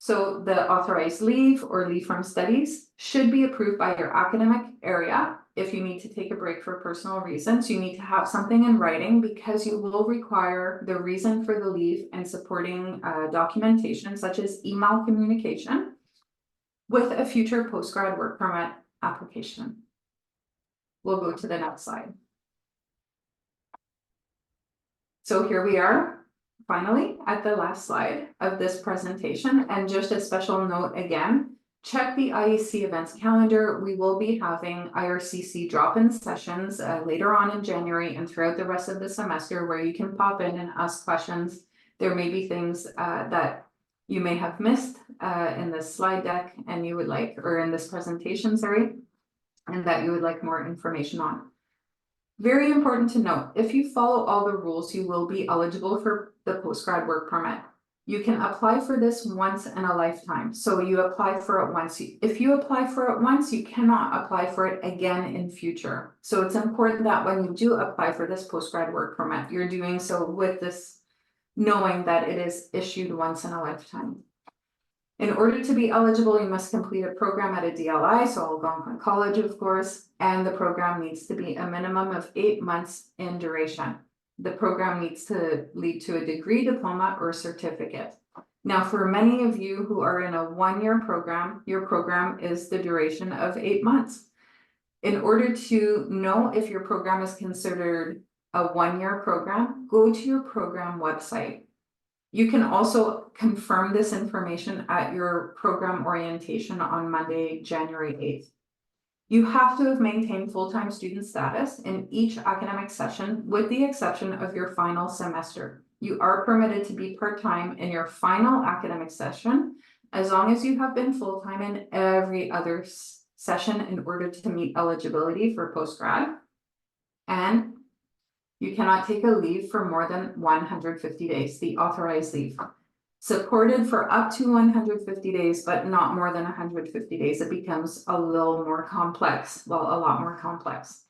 So the authorized leave or leave from studies should be approved by your academic area. If you need to take a break for personal reasons, you need to have something in writing, because you will require the reason for the leave and supporting documentation such as email communication with a future postgrad work permit application. We'll go to the next slide. So here we are. Finally, at the last slide of this presentation, and just a special note again, check the IEC events calendar. We will be having IRCC drop-in sessions later on in January and throughout the rest of the semester, where you can pop in and ask questions. There may be things that you may have missed in this slide deck and you would like, or in this presentation, sorry, and that you would like more information on. Very important to note, if you follow all the rules, you will be eligible for the postgrad work permit. You can apply for this once in a lifetime. So you apply for it once. If you apply for it once, you cannot apply for it again in future. So it's important that when you do apply for this postgrad work permit, you're doing so with this knowing that it is issued once in a lifetime. In order to be eligible, you must complete a program at a DLI, so Algonquin College, of course, and the program needs to be a minimum of 8 months in duration. The program needs to lead to a degree, diploma, or certificate. Now, for many of you who are in a one-year program, your program is the duration of 8 months. In order to know if your program is considered a one-year program, go to your program website. You can also confirm this information at your program orientation on Monday, January 8th. You have to have maintained full-time student status in each academic session, with the exception of your final semester. You are permitted to be part-time in your final academic session, as long as you have been full-time in every other session in order to meet eligibility for postgrad. And you cannot take a leave for more than 150 days, the authorized leave. Supported for up to 150 days, but not more than 150 days. It becomes a little more complex, well, a lot more complex.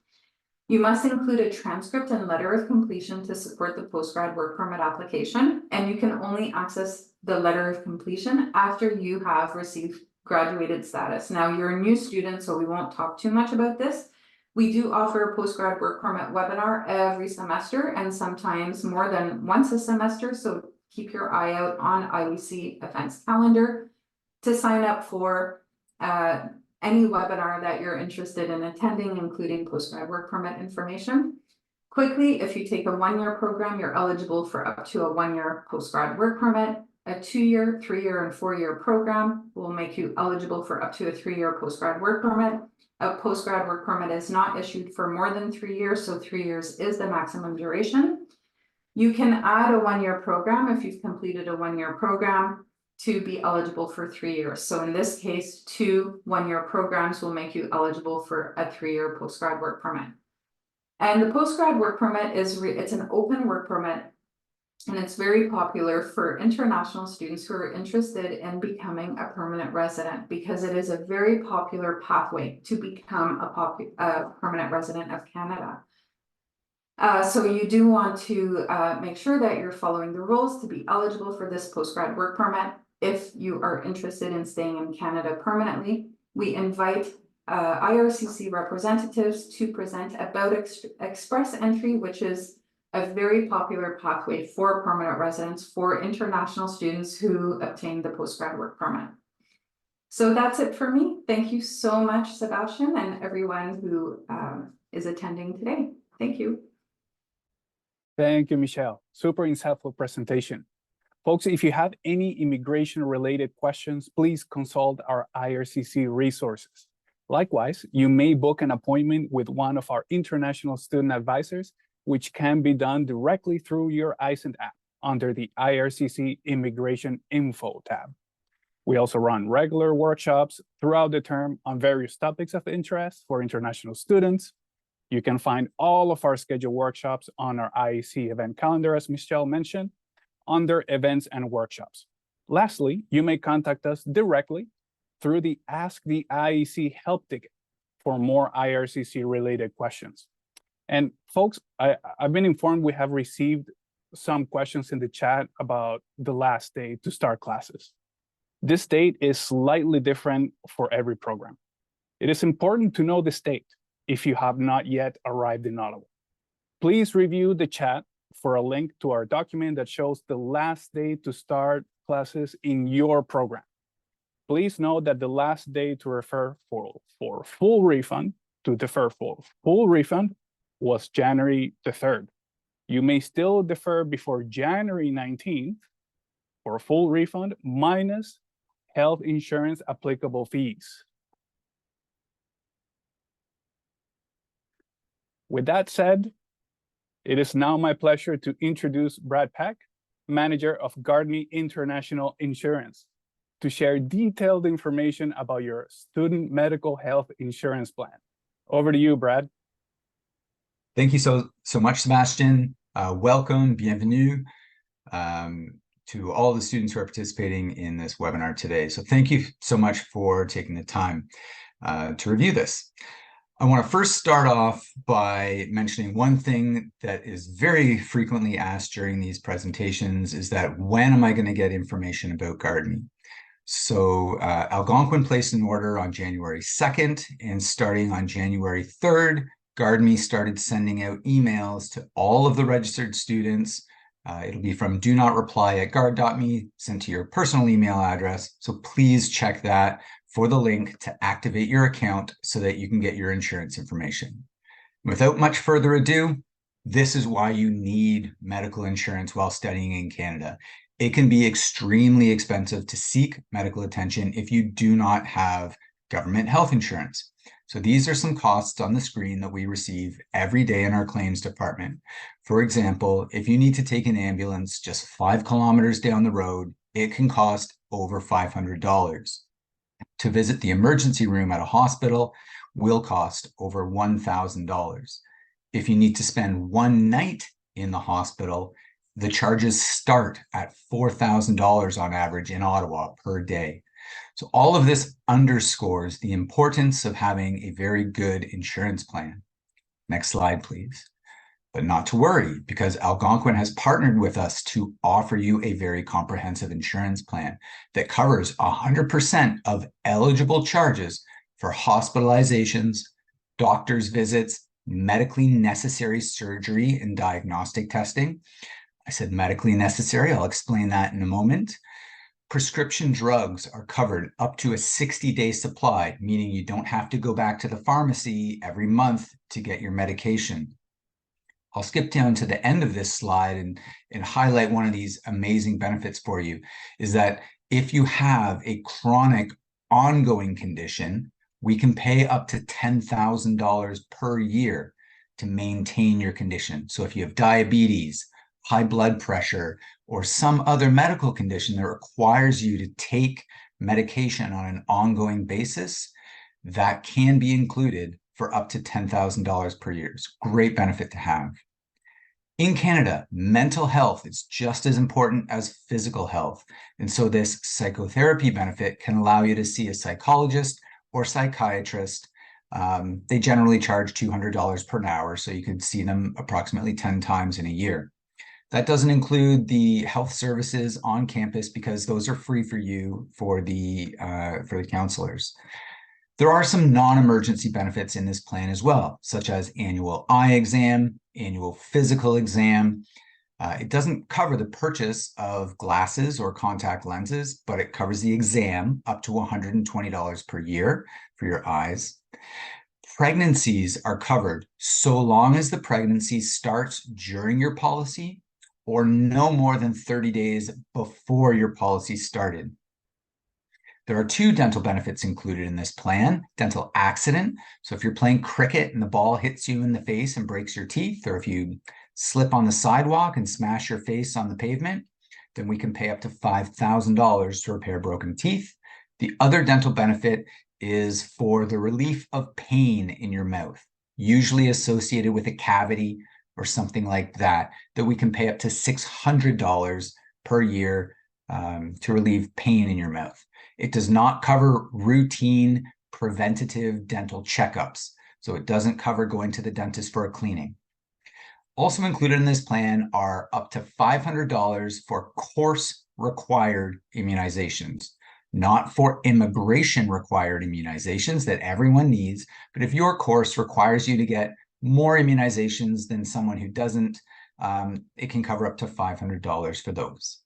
You must include a transcript and letter of completion to support the postgrad work permit application, and you can only access the letter of completion after you have received graduated status. Now, you're a new student, so we won't talk too much about this. We do offer a postgrad work permit webinar every semester, and sometimes more than once a semester, so keep your eye out on IEC events calendar to sign up for any webinar that you're interested in attending, including postgrad work permit information. Quickly, if you take a one-year program, you're eligible for up to a one-year postgrad work permit. A 2-year, 3-year, and 4-year program will make you eligible for up to a 3-year postgrad work permit. A postgrad work permit is not issued for more than 3 years, so 3 years is the maximum duration. You can add a 1-year program if you've completed a 1-year program to be eligible for 3 years. So in this case, 2 one-year programs will make you eligible for a 3-year postgrad work permit. And the postgrad work permit it's an open work permit, and it's very popular for international students who are interested in becoming a permanent resident, because it is a very popular pathway to become a permanent resident of Canada. So you do want to make sure that you're following the rules to be eligible for this postgrad work permit. If you are interested in staying in Canada permanently, we invite IRCC representatives to present about express entry, which is a very popular pathway for permanent residents for international students who obtain the postgrad work permit. So that's it for me. Thank you so much, Sebastian, and everyone who is attending today. Thank you. Thank you, Michelle. Super insightful presentation. Folks, if you have any immigration-related questions, please consult our IRCC resources. Likewise, you may book an appointment with one of our international student advisors, which can be done directly through your iSent app under the IRCC Immigration Info tab. We also run regular workshops throughout the term on various topics of interest for international students. You can find all of our scheduled workshops on our IEC event calendar, as Michelle mentioned, under events and workshops. Lastly, you may contact us directly through the Ask the IEC help ticket for more IRCC related questions. And folks, I've been informed we have received some questions in the chat about the last day to start classes. This date is slightly different for every program. It is important to know this date if you have not yet arrived in Ottawa. Please review the chat for a link to our document that shows the last day to start classes in your program. Please note that the last day to refer for full refund, to defer for full refund, was January the 3rd. You may still defer before January 19th for a full refund minus health insurance applicable fees. With that said, it is now my pleasure to introduce Brad Peck, manager of Gardney International Insurance, to share detailed information about your student medical health insurance plan. Over to you, Brad. Thank you so much, Sebastian. Welcome, bienvenue to all the students who are participating in this webinar today. So thank you so much for taking the time to review this. I want to first start off by mentioning one thing that is very frequently asked during these presentations is that when am I going to get information about Gardney? So Algonquin placed an order on January 2nd, and starting on January 3rd, Gardney started sending out emails to all of the registered students. It'll be from do-not-reply@gard.me, sent to your personal email address. So please check that for the link to activate your account so that you can get your insurance information. Without much further ado, this is why you need medical insurance while studying in Canada. It can be extremely expensive to seek medical attention if you do not have government health insurance. So these are some costs on the screen that we receive every day in our claims department. For example, if you need to take an ambulance just 5 kilometers down the road, it can cost over $500. To visit the emergency room at a hospital will cost over $1,000. If you need to spend one night in the hospital, the charges start at $4,000 on average in Ottawa per day. So all of this underscores the importance of having a very good insurance plan. Next slide, please. But not to worry, because Algonquin has partnered with us to offer you a very comprehensive insurance plan that covers 100% of eligible charges for hospitalizations, doctor's visits, medically necessary surgery and diagnostic testing. I said medically necessary. I'll explain that in a moment. Prescription drugs are covered up to a 60-day supply, meaning you don't have to go back to the pharmacy every month to get your medication. I'll skip down to the end of this slide and highlight one of these amazing benefits for you, is that if you have a chronic ongoing condition, we can pay up to $10,000 per year to maintain your condition. So if you have diabetes, high blood pressure, or some other medical condition that requires you to take medication on an ongoing basis, that can be included for up to $10,000 per year. It's a great benefit to have. In Canada, mental health is just as important as physical health. And so this psychotherapy benefit can allow you to see a psychologist or psychiatrist. They generally charge $200 per hour, so you could see them approximately 10 times in a year. That doesn't include the health services on campus because those are free for you for the counselors. There are some non-emergency benefits in this plan as well, such as annual eye exam, annual physical exam. It doesn't cover the purchase of glasses or contact lenses, but it covers the exam up to $120 per year for your eyes. Pregnancies are covered so long as the pregnancy starts during your policy or no more than 30 days before your policy started. There are 2 dental benefits included in this plan. Dental accident. So if you're playing cricket and the ball hits you in the face and breaks your teeth, or if you slip on the sidewalk and smash your face on the pavement, then we can pay up to $5,000 to repair broken teeth. The other dental benefit is for the relief of pain in your mouth, usually associated with a cavity or something like that, that we can pay up to $600 per year to relieve pain in your mouth. It does not cover routine preventative dental checkups, so it doesn't cover going to the dentist for a cleaning. Also included in this plan are up to $500 for course-required immunizations, not for immigration-required immunizations that everyone needs, but if your course requires you to get more immunizations than someone who doesn't, it can cover up to $500 for those.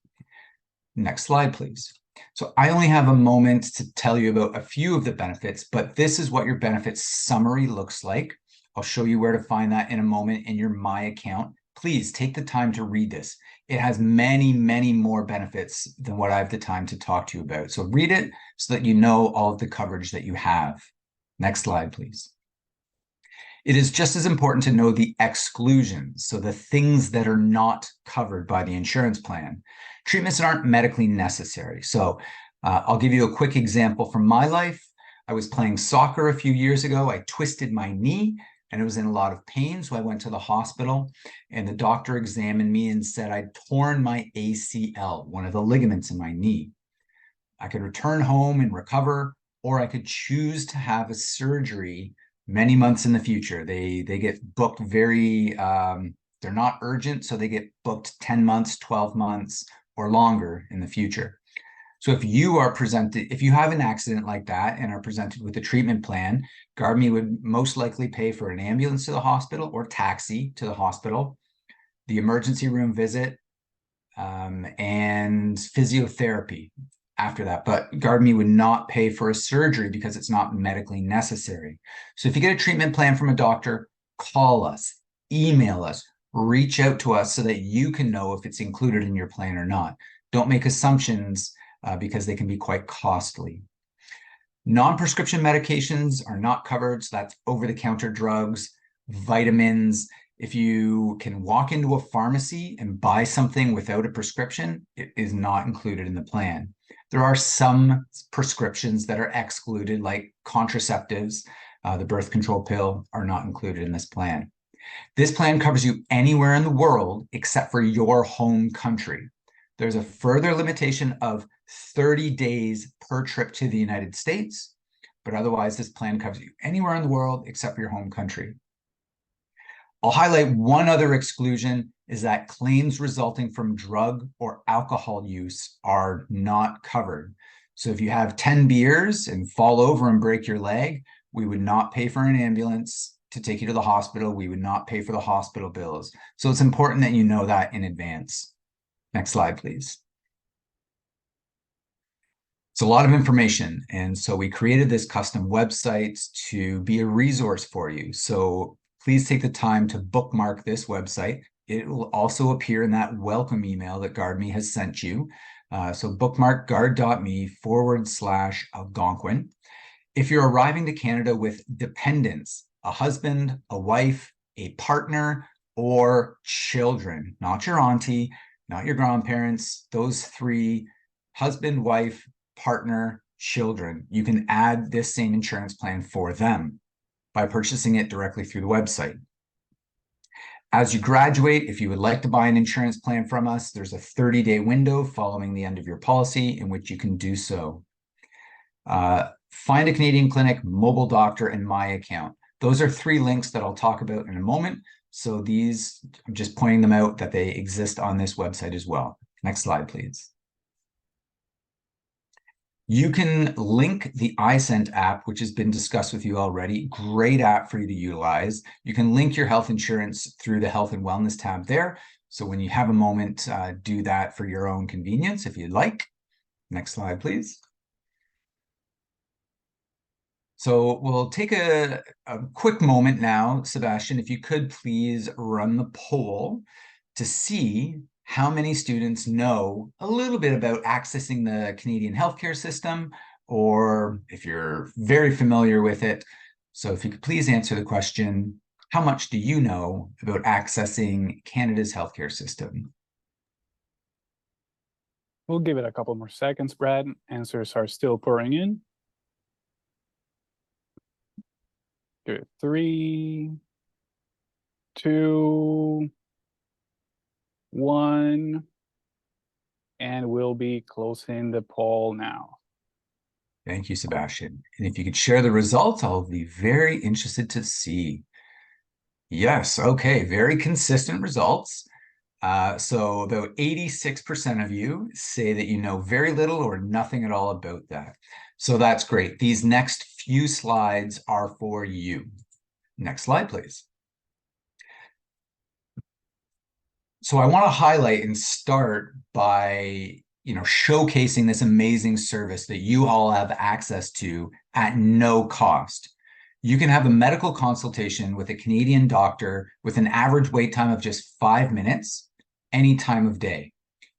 Next slide, please. So I only have a moment to tell you about a few of the benefits, but this is what your benefits summary looks like. I'll show you where to find that in a moment in your My account. Please take the time to read this. It has many, many more benefits than what I have the time to talk to you about. So read it so that you know all of the coverage that you have. Next slide, please. It is just as important to know the exclusions, so the things that are not covered by the insurance plan. Treatments that aren't medically necessary. So I'll give you a quick example from my life. I was playing soccer a few years ago. I twisted my knee and it was in a lot of pain. So I went to the hospital and the doctor examined me and said I'd torn my ACL, one of the ligaments in my knee. I could return home and recover, or I could choose to have a surgery many months in the future. They get booked very, they're not urgent, so they get booked 10 months, 12 months, or longer in the future. So if you have an accident like that and are presented with a treatment plan, GuardMe would most likely pay for an ambulance to the hospital or taxi to the hospital, the emergency room visit, and physiotherapy after that. But GuardMe would not pay for a surgery because it's not medically necessary. So if you get a treatment plan from a doctor, call us, email us, reach out to us so that you can know if it's included in your plan or not. Don't make assumptions because they can be quite costly. Non-prescription medications are not covered, so that's over-the-counter drugs, vitamins. If you can walk into a pharmacy and buy something without a prescription, it is not included in the plan. There are some prescriptions that are excluded, like contraceptives. The birth control pill are not included in this plan. This plan covers you anywhere in the world except for your home country. There's a further limitation of 30 days per trip to the United States, but otherwise this plan covers you anywhere in the world except for your home country. I'll highlight one other exclusion, is that claims resulting from drug or alcohol use are not covered. So if you have 10 beers and fall over and break your leg, we would not pay for an ambulance to take you to the hospital. We would not pay for the hospital bills. So it's important that you know that in advance. Next slide, please. It's a lot of information. And so we created this custom website to be a resource for you. So please take the time to bookmark this website. It will also appear in that welcome email that GuardMe has sent you. So bookmark guard.me/Algonquin. If you're arriving to Canada with dependents, a husband, a wife, a partner, or children, not your auntie, not your grandparents, those three, husband, wife, partner, children. You can add this same insurance plan for them by purchasing it directly through the website. As you graduate, if you would like to buy an insurance plan from us, there's a 30-day window following the end of your policy in which you can do so. Find a Canadian Clinic, Mobile Doctor, and My Account. Those are 3 links that I'll talk about in a moment. So these, I'm just pointing them out that they exist on this website as well. Next slide, please. You can link the iSent app, which has been discussed with you already. Great app for you to utilize. You can link your health insurance through the Health and Wellness tab there. So when you have a moment, do that for your own convenience if you'd like. Next slide, please. So we'll take a quick moment now, Sebastian, if you could please run the poll to see how many students know a little bit about accessing the Canadian healthcare system, or if you're very familiar with it. So if you could please answer the question, how much do you know about accessing Canada's healthcare system? We'll give it a couple more seconds, Brad. Answers are still pouring in. Give it 3, 2, 1, and we'll be closing the poll now. Thank you, Sebastian. And if you could share the results, I'll be very interested to see. Yes, okay, very consistent results. So about 86% of you say that you know very little or nothing at all about that. So that's great. These next few slides are for you. Next slide, please. So I want to highlight and start by, showcasing this amazing service that you all have access to at no cost. You can have a medical consultation with a Canadian doctor with an average wait time of just 5 minutes, any time of day.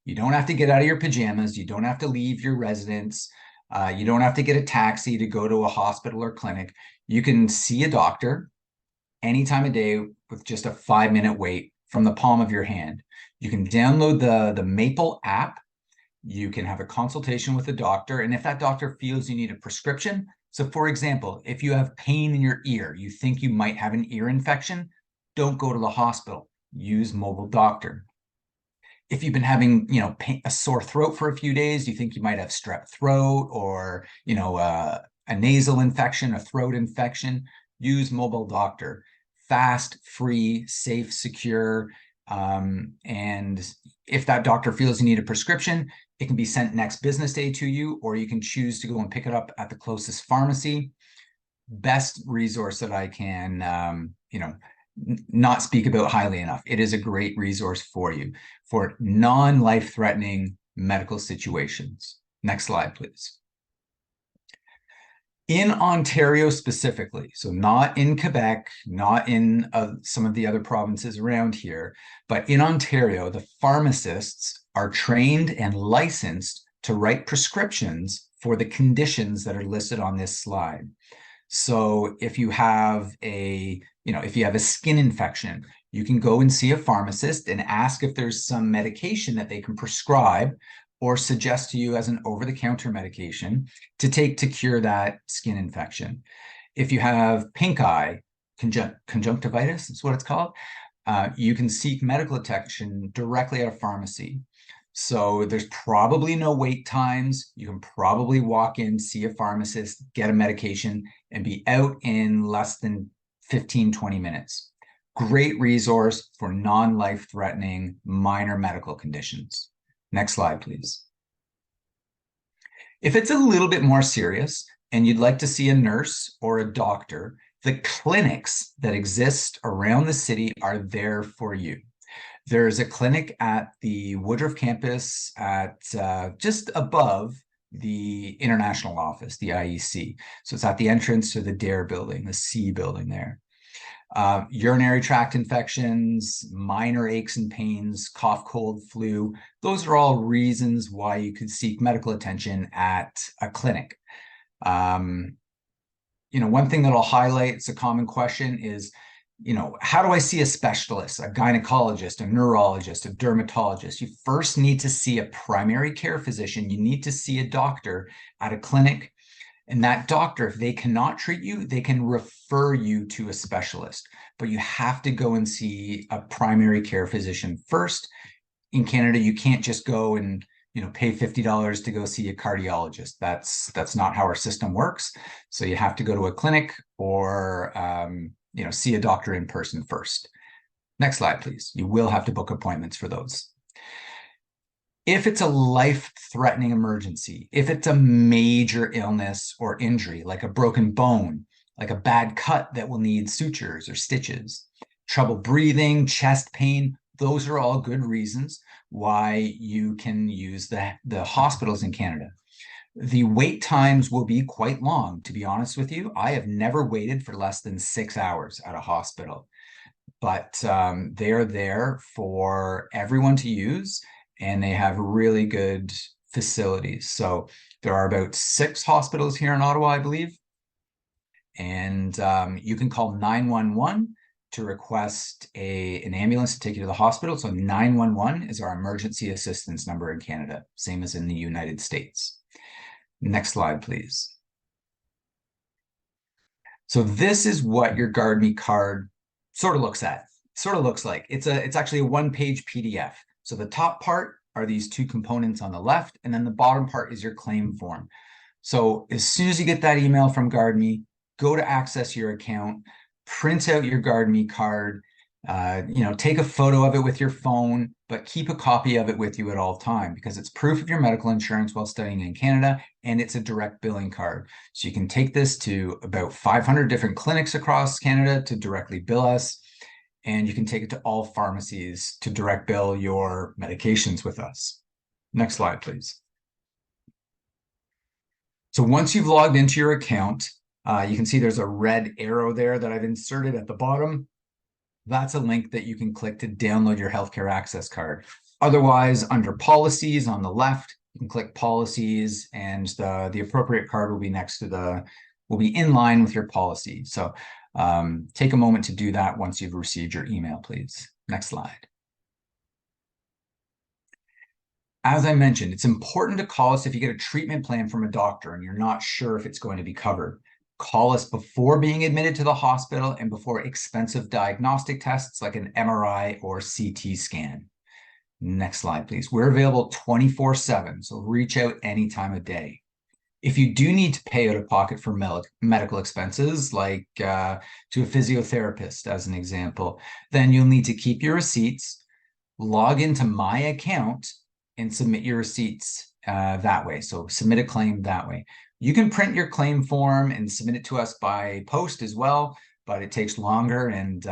You don't have to get out of your pajamas. You don't have to leave your residence. You don't have to get a taxi to go to a hospital or clinic. You can see a doctor any time of day with just a 5-minute wait from the palm of your hand. You can download the Maple app. You can have a consultation with a doctor. And if that doctor feels you need a prescription, so for example, if you have pain in your ear, you think you might have an ear infection, don't go to the hospital. Use Mobile Doctor. If you've been having, a sore throat for a few days, you think you might have strep throat or, a nasal infection, a throat infection, use Mobile Doctor. Fast, free, safe, secure. And if that doctor feels you need a prescription, it can be sent next business day to you, or you can choose to go and pick it up at the closest pharmacy. Best resource that I can, not speak about highly enough. It is a great resource for you for non-life-threatening medical situations. Next slide, please. In Ontario specifically, so not in Quebec, not in some of the other provinces around here, but in Ontario, the pharmacists are trained and licensed to write prescriptions for the conditions that are listed on this slide. So if you have if you have a skin infection, you can go and see a pharmacist and ask if there's some medication that they can prescribe or suggest to you as an over-the-counter medication to take to cure that skin infection. If you have pink eye, conjunctivitis is what it's called, you can seek medical attention directly at a pharmacy. So there's probably no wait times. You can probably walk in, see a pharmacist, get a medication, and be out in less than 15, 20 minutes. Great resource for non-life-threatening minor medical conditions. Next slide, please. If it's a little bit more serious and you'd like to see a nurse or a doctor, the clinics that exist around the city are there for you. There's a clinic at the Woodruff campus at just above the international office, the IEC. So it's at the entrance to the DARE building, the C building there. Urinary tract infections, minor aches and pains, cough, cold, flu. Those are all reasons why you could seek medical attention at a clinic. One thing that I'll highlight, it's a common question, is how do I see a specialist, a gynecologist, a neurologist, a dermatologist? You first need to see a primary care physician. You need to see a doctor at a clinic. And that doctor, if they cannot treat you, they can refer you to a specialist. But you have to go and see a primary care physician first. In Canada, you can't just go and pay $50 to go see a cardiologist. That's not how our system works. So you have to go to a clinic or see a doctor in person first. Next slide, please. You will have to book appointments for those. If it's a life-threatening emergency, if it's a major illness or injury, like a broken bone, like a bad cut that will need sutures or stitches, trouble breathing, chest pain, those are all good reasons why you can use the hospitals in Canada. The wait times will be quite long, to be honest with you. I have never waited for less than 6 hours at a hospital, but they are there for everyone to use, and they have really good facilities. So there are about 6 hospitals here in Ottawa, I believe, and you can call 911 to request an ambulance to take you to the hospital. So 911 is our emergency assistance number in Canada, same as in the United States. Next slide, please. So this is what your GuardMe card sort of looks like. It's actually a one-page PDF. So the top part are these 2 components on the left, and then the bottom part is your claim form. So as soon as you get that email from GuardMe, go to access your account, print out your GuardMe card, take a photo of it with your phone, but keep a copy of it with you at all time, because it's proof of your medical insurance while studying in Canada, and it's a direct billing card. So you can take this to about 500 different clinics across Canada to directly bill us, and you can take it to all pharmacies to direct bill your medications with us. Next slide, please. So once you've logged into your account, you can see there's a red arrow there that I've inserted at the bottom. That's a link that you can click to download your healthcare access card. Otherwise, under policies on the left, you can click policies, and the appropriate card will be will be in line with your policy. So take a moment to do that once you've received your email, please. Next slide. As I mentioned, it's important to call us if you get a treatment plan from a doctor and you're not sure if it's going to be covered. Call us before being admitted to the hospital and before expensive diagnostic tests like an MRI or CT scan. Next slide, please. We're available 24/7, so reach out any time of day. If you do need to pay out of pocket for medical expenses, like to a physiotherapist, as an example, then you'll need to keep your receipts, log into my account, and submit your receipts that way. So submit a claim that way. You can print your claim form and submit it to us by post as well, but it takes longer and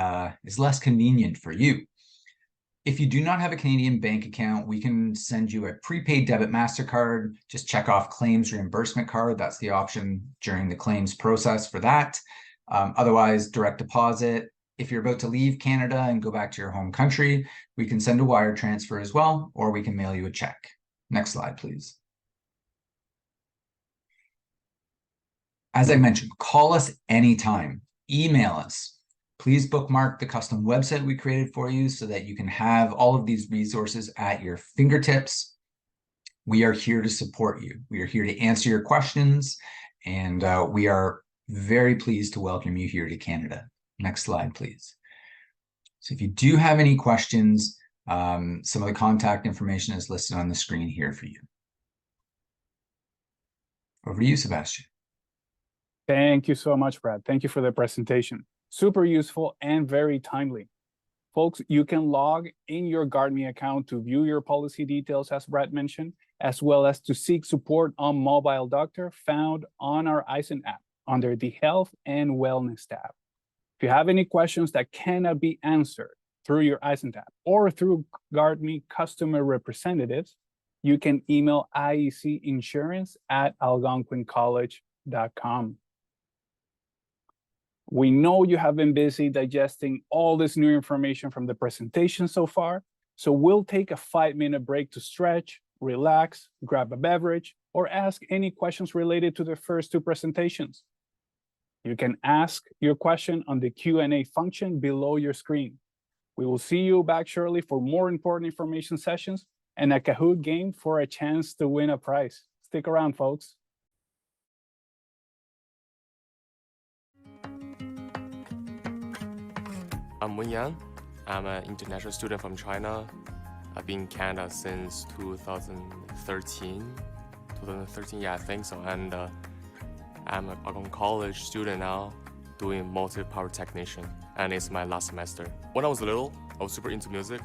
is less convenient for you. If you do not have a Canadian bank account, we can send you a prepaid debit MasterCard. Just check off claims reimbursement card. That's the option during the claims process for that. Otherwise, direct deposit. If you're about to leave Canada and go back to your home country, we can send a wire transfer as well, or we can mail you a check. Next slide, please. As I mentioned, call us anytime, email us. Please bookmark the custom website we created for you so that you can have all of these resources at your fingertips. We are here to support you. We are here to answer your questions, and we are very pleased to welcome you here to Canada. Next slide, please. So if you do have any questions, some of the contact information is listed on the screen here for you. Over to you, Sebastian. Thank you so much, Brad. Thank you for the presentation. Super useful and very timely. Folks, you can log in your GuardMe account to view your policy details, as Brad mentioned, as well as to seek support on Mobile Doctor found on our iSend app under the Health and Wellness tab. If you have any questions that cannot be answered through your iSend app or through GuardMe customer representatives, you can email iecinsurance@algonquincollege.com. We know you have been busy digesting all this new information from the presentation so far, so we'll take a 5-minute break to stretch, relax, grab a beverage, or ask any questions related to the first 2 presentations. You can ask your question on the Q&A function below your screen. We will see you back shortly for more important information sessions and a Kahoot game for a chance to win a prize. Stick around, folks. I'm Wen Yang. I'm an international student from China. I've been in Canada since 2013. Yeah, I think so. And I'm an Algonquin College student now, doing multi-power technician, and it's my last semester. When I was little, I was super into music,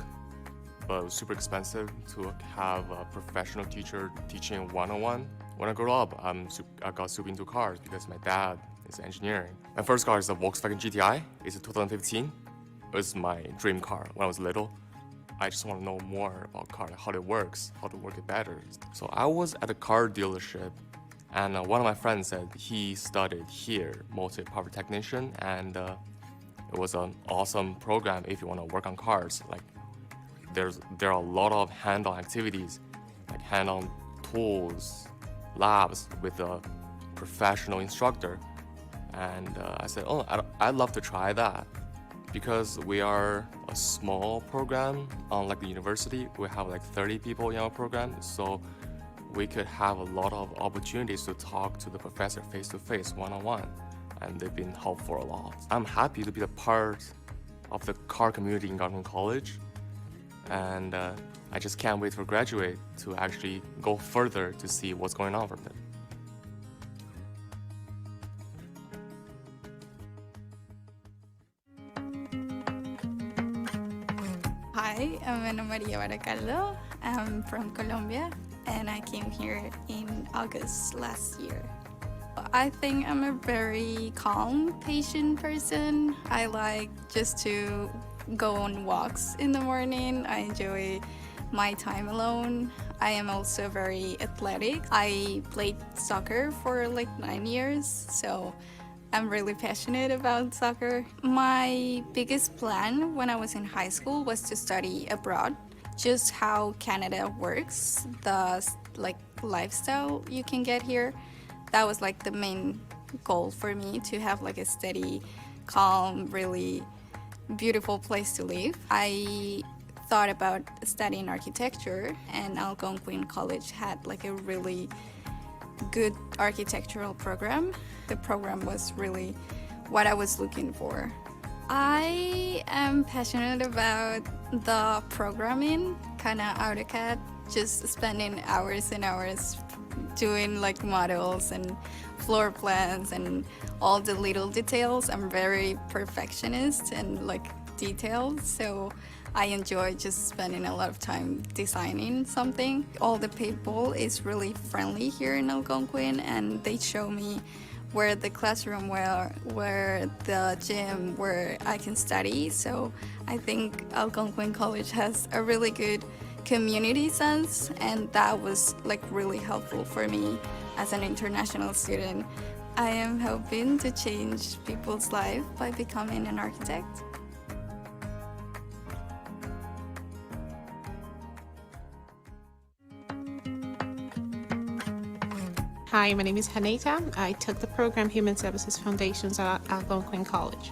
but it was super expensive to have a professional teacher teaching one-on-one. When I grew up, I got super into cars because my dad is engineering. My first car is a Volkswagen GTI. It's a 2015. It was my dream car when I was little. I just want to know more about car, how it works, how to work it better. So I was at a car dealership, and one of my friends said he studied here, multi-power technician, and it was an awesome program if you want to work on cars. Like there are a lot of hands-on activities, like hand-on tools, labs with a professional instructor. And I said, oh, I'd love to try that. Because we are a small program, unlike the university, we have like 30 people in our program, so we could have a lot of opportunities to talk to the professor face-to-face, one-on-one, and they've been helpful a lot. I'm happy to be a part of the car community in Algonquin College, and I just can't wait for graduate to actually go further to see what's going on from there. Hi, I'm Ana Maria Baracaldo. I'm from Colombia, and I came here in August last year. I think I'm a very calm, patient person. I like just to go on walks in the morning. I enjoy my time alone. I am also very athletic. I played soccer for like 9 years, so I'm really passionate about soccer. My biggest plan when I was in high school was to study abroad. Just how Canada works, the lifestyle you can get here. That was like the main goal for me, to have like a steady, calm, really beautiful place to live. I thought about studying architecture, and Algonquin College had like a really good architectural program. The program was really what I was looking for. I am passionate about the programming, kind of AutoCAD, just spending hours and hours doing like models and floor plans and all the little details. I'm very perfectionist and like detailed, so I enjoy just spending a lot of time designing something. All the people is really friendly here in Algonquin, and they show me where the classroom, where the gym, where I can study. So I think Algonquin College has a really good community sense, and that was like really helpful for me as an international student. I am hoping to change people's life by becoming an architect. Hi, my name is Haneta. I took the program Human Services Foundations at Algonquin College.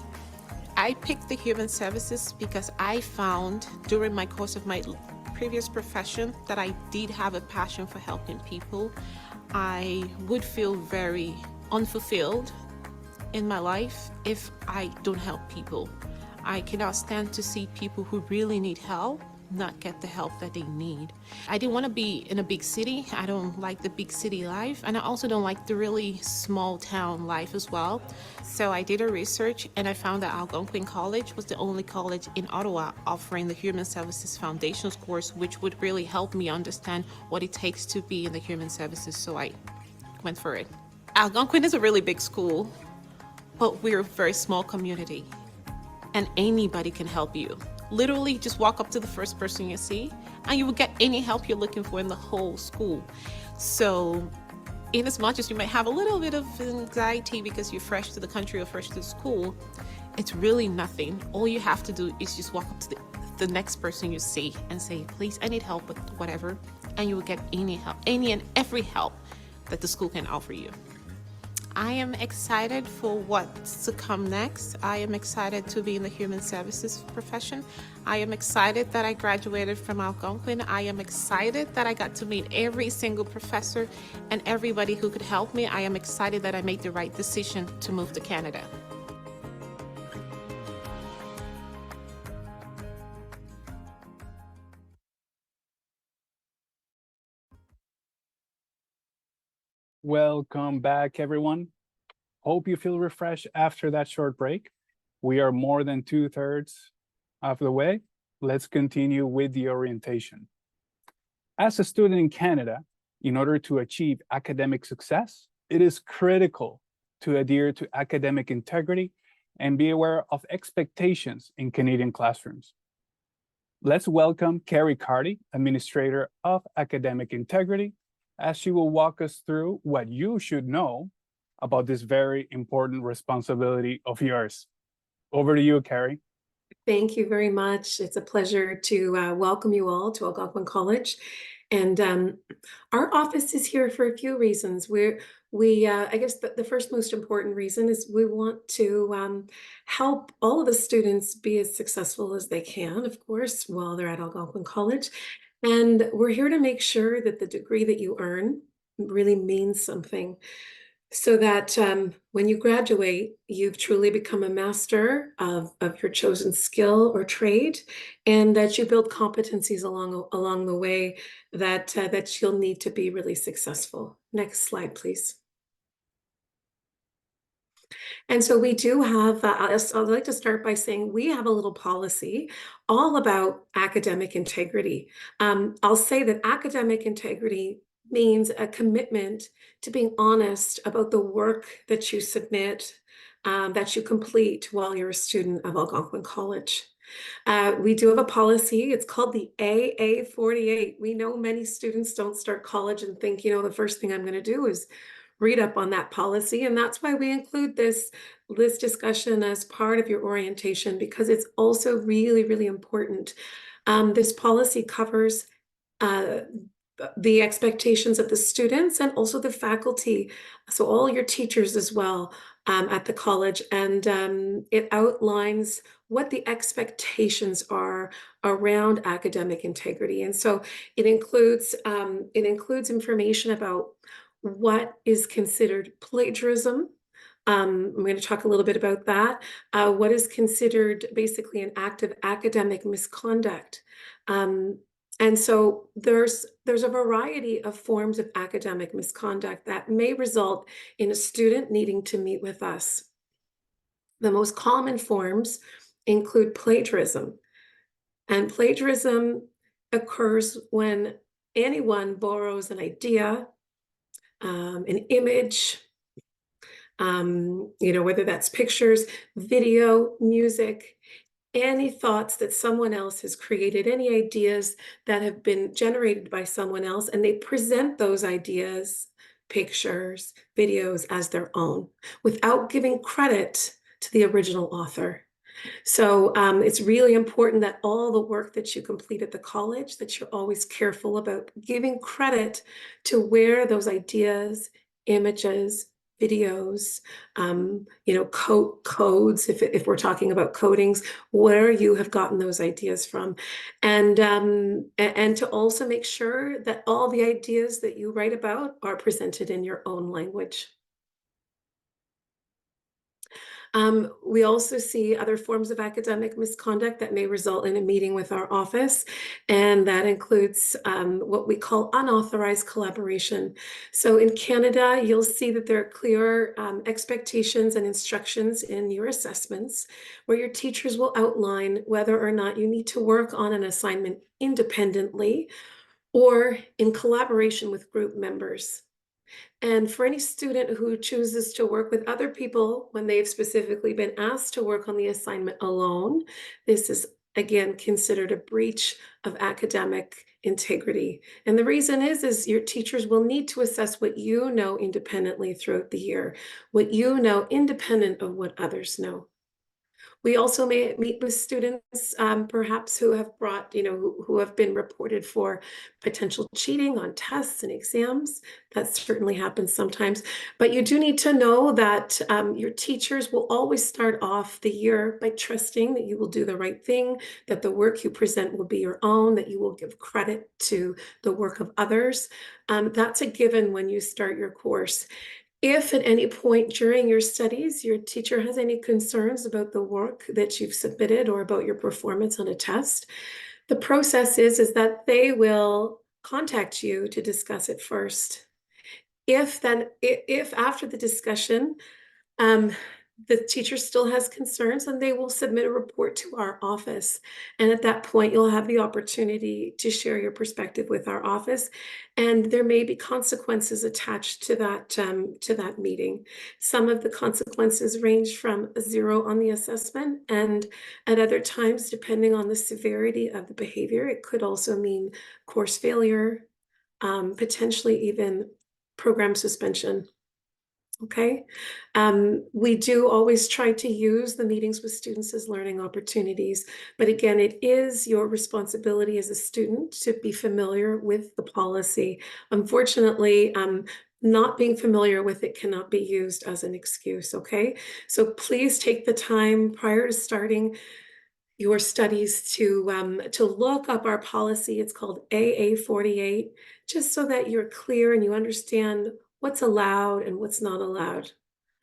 I picked the Human Services because I found during my course of my previous profession that I did have a passion for helping people. I would feel very unfulfilled in my life if I don't help people. I cannot stand to see people who really need help not get the help that they need. I didn't want to be in a big city. I don't like the big city life, and I also don't like the really small town life as well. So I did a research, and I found that Algonquin College was the only college in Ottawa offering the Human Services Foundations course, which would really help me understand what it takes to be in the human services, so I went for it. Algonquin is a really big school, but we're a very small community, and anybody can help you. Literally just walk up to the first person you see and you will get any help you're looking for in the whole school. So in as much as you might have a little bit of anxiety because you're fresh to the country or fresh to the school, it's really nothing. All you have to do is just walk up to the next person you see and say, please, I need help with whatever, and you will get any help, any and every help that the school can offer you. I am excited for what's to come next. I am excited to be in the human services profession. I am excited that I graduated from Algonquin. I am excited that I got to meet every single professor and everybody who could help me. I am excited that I made the right decision to move to Canada. Welcome back, everyone. Hope you feel refreshed after that short break. We are more than 2/3 of the way. Let's continue with the orientation. As a student in Canada, in order to achieve academic success, it is critical to adhere to academic integrity and be aware of expectations in Canadian classrooms. Let's welcome Carrie Carty, Administrator of Academic Integrity, as she will walk us through what you should know about this very important responsibility of yours. Over to you, Carrie. Thank you very much. It's a pleasure to welcome you all to Algonquin College. And our office is here for a few reasons. I guess the first most important reason is we want to help all of the students be as successful as they can, of course, while they're at Algonquin College. And we're here to make sure that the degree that you earn really means something, so that when you graduate, you've truly become a master of your chosen skill or trade, and that you build competencies along the way that you'll need to be really successful. Next slide, please. And so we do have, I'd like to start by saying we have a little policy all about academic integrity. I'll say that academic integrity means a commitment to being honest about the work that you submit, that you complete while you're a student of Algonquin College. We do have a policy. It's called the AA48. We know many students don't start college and think, the first thing I'm going to do is read up on that policy. And that's why we include this discussion as part of your orientation, because it's also really, really important. This policy covers the expectations of the students and also the faculty, so all your teachers as well at the college, and it outlines what the expectations are around academic integrity. And so it includes information about what is considered plagiarism. I'm going to talk a little bit about that. What is considered basically an act of academic misconduct. And so there's a variety of forms of academic misconduct that may result in a student needing to meet with us. The most common forms include plagiarism. And plagiarism occurs when anyone borrows an idea, an image, whether that's pictures, video, music, any thoughts that someone else has created, any ideas that have been generated by someone else, and they present those ideas, pictures, videos as their own without giving credit to the original author. So it's really important that all the work that you complete at the college, that you're always careful about giving credit to where those ideas, images, videos, codes, if we're talking about codings, where you have gotten those ideas from. And to also make sure that all the ideas that you write about are presented in your own language. We also see other forms of academic misconduct that may result in a meeting with our office, and that includes what we call unauthorized collaboration. So in Canada, you'll see that there are clear expectations and instructions in your assessments where your teachers will outline whether or not you need to work on an assignment independently or in collaboration with group members. And for any student who chooses to work with other people when they've specifically been asked to work on the assignment alone, this is again considered a breach of academic integrity. And the reason is your teachers will need to assess what you know independently throughout the year, what you know independent of what others know. We also may meet with students, perhaps who have brought, who have been reported for potential cheating on tests and exams. That certainly happens sometimes. But you do need to know that your teachers will always start off the year by trusting that you will do the right thing, that the work you present will be your own, that you will give credit to the work of others. That's a given when you start your course. If at any point during your studies, your teacher has any concerns about the work that you've submitted or about your performance on a test, the process is that they will contact you to discuss it first. If after the discussion, the teacher still has concerns, then they will submit a report to our office. And at that point, you'll have the opportunity to share your perspective with our office. And there may be consequences attached to that meeting. Some of the consequences range from a 0 on the assessment, and at other times, depending on the severity of the behavior, it could also mean course failure, potentially even program suspension. Okay. We do always try to use the meetings with students as learning opportunities. But again, it is your responsibility as a student to be familiar with the policy. Unfortunately, not being familiar with it cannot be used as an excuse. Okay. So please take the time prior to starting your studies to look up our policy. It's called AA 48, just so that you're clear and you understand what's allowed and what's not allowed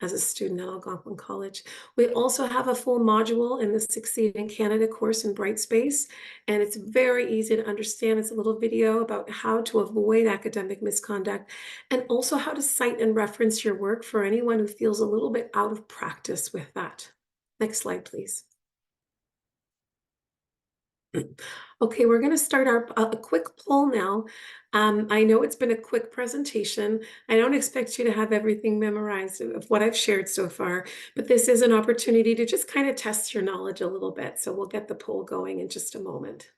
as a student at Algonquin College. We also have a full module in the Succeed in Canada course in Brightspace, and it's very easy to understand. It's a little video about how to avoid academic misconduct and also how to cite and reference your work for anyone who feels a little bit out of practice with that. Next slide, please. Okay, we're going to start a quick poll now. I know it's been a quick presentation. I don't expect you to have everything memorized of what I've shared so far, but this is an opportunity to just kind of test your knowledge a little bit. So we'll get the poll going in just a moment.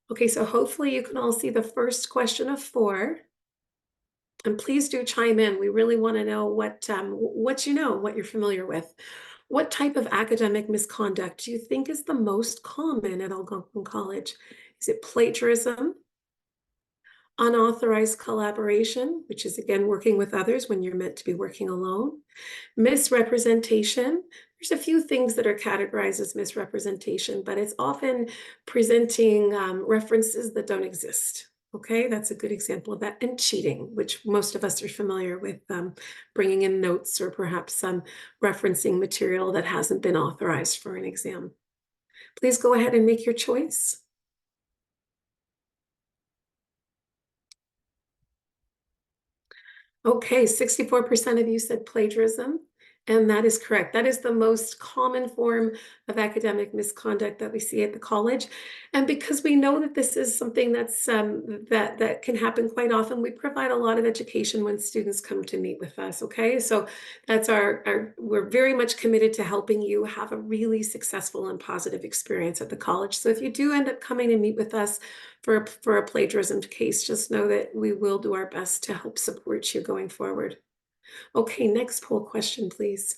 Okay, so hopefully you can all see the first question of 4. And please do chime in. We really want to know what you know, what you're familiar with. What type of academic misconduct do you think is the most common at Algonquin College? Is it plagiarism, unauthorized collaboration, which is again working with others when you're meant to be working alone, misrepresentation? There's a few things that are categorized as misrepresentation, but it's often presenting references that don't exist. Okay, that's a good example of that. And cheating, which most of us are familiar with, bringing in notes or perhaps some referencing material that hasn't been authorized for an exam. Please go ahead and make your choice. Okay, 64% of you said plagiarism. And that is correct. That is the most common form of academic misconduct that we see at the college. And because we know that this is something that's that can happen quite often, we provide a lot of education when students come to meet with us. Okay, so that's we're very much committed to helping you have a really successful and positive experience at the college. So if you do end up coming to meet with us for a plagiarism case, just know that we will do our best to help support you going forward. Okay, next poll question, please.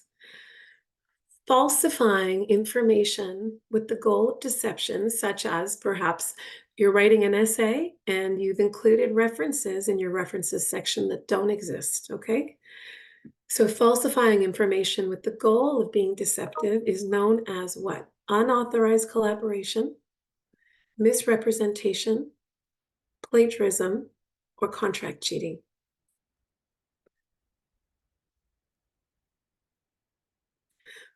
Falsifying information with the goal of deception, such as perhaps you're writing an essay and you've included references in your references section that don't exist, okay? So falsifying information with the goal of being deceptive is known as what? Unauthorized collaboration, misrepresentation, plagiarism, or contract cheating.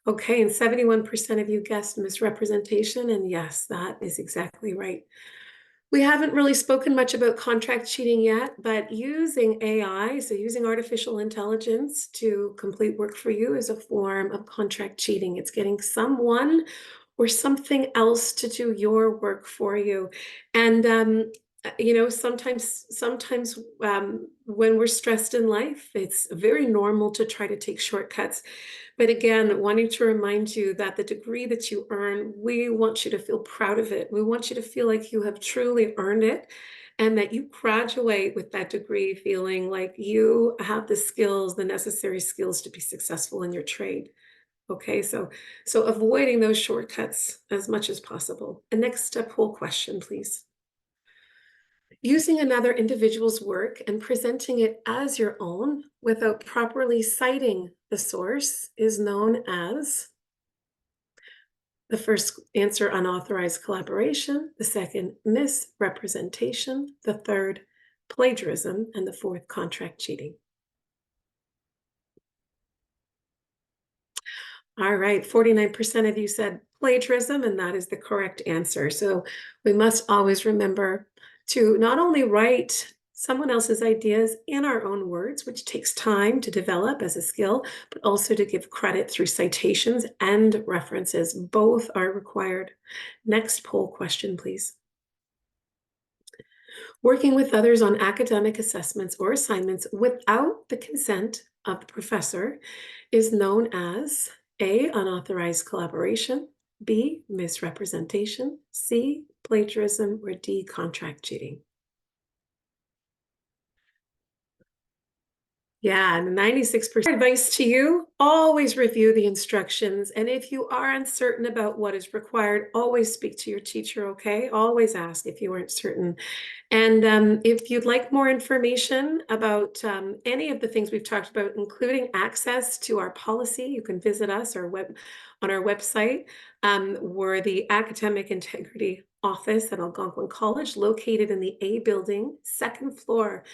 Okay, and 71% of you guessed misrepresentation, and yes, that is exactly right. We haven't really spoken much about contract cheating yet, but using AI, so using artificial intelligence to complete work for you, is a form of contract cheating. It's getting someone or something else to do your work for you. And sometimes when we're stressed in life, it's very normal to try to take shortcuts. But again, wanting to remind you that the degree that you earn, we want you to feel proud of it. We want you to feel like you have truly earned it and that you graduate with that degree feeling like you have the skills, the necessary skills to be successful in your trade. Okay, so avoiding those shortcuts as much as possible. And next poll question, please. Using another individual's work and presenting it as your own without properly citing the source is known as the first answer, unauthorized collaboration, the second, misrepresentation, the third, plagiarism, and the fourth, contract cheating. All right, 49% of you said plagiarism, and that is the correct answer. So we must always remember to not only write someone else's ideas in our own words, which takes time to develop as a skill, but also to give credit through citations and references. Both are required. Next poll question, please. Working with others on academic assessments or assignments without the consent of the professor is known as A, unauthorized collaboration, B, misrepresentation, C, plagiarism, or D, contract cheating. Yeah, 96% advice to you, always review the instructions. And if you are uncertain about what is required, always speak to your teacher, okay? Always ask if you aren't certain. And if you'd like more information about any of the things we've talked about, including access to our policy, you can visit us on our website. We're the Academic Integrity Office at Algonquin College, located in the A building, second floor.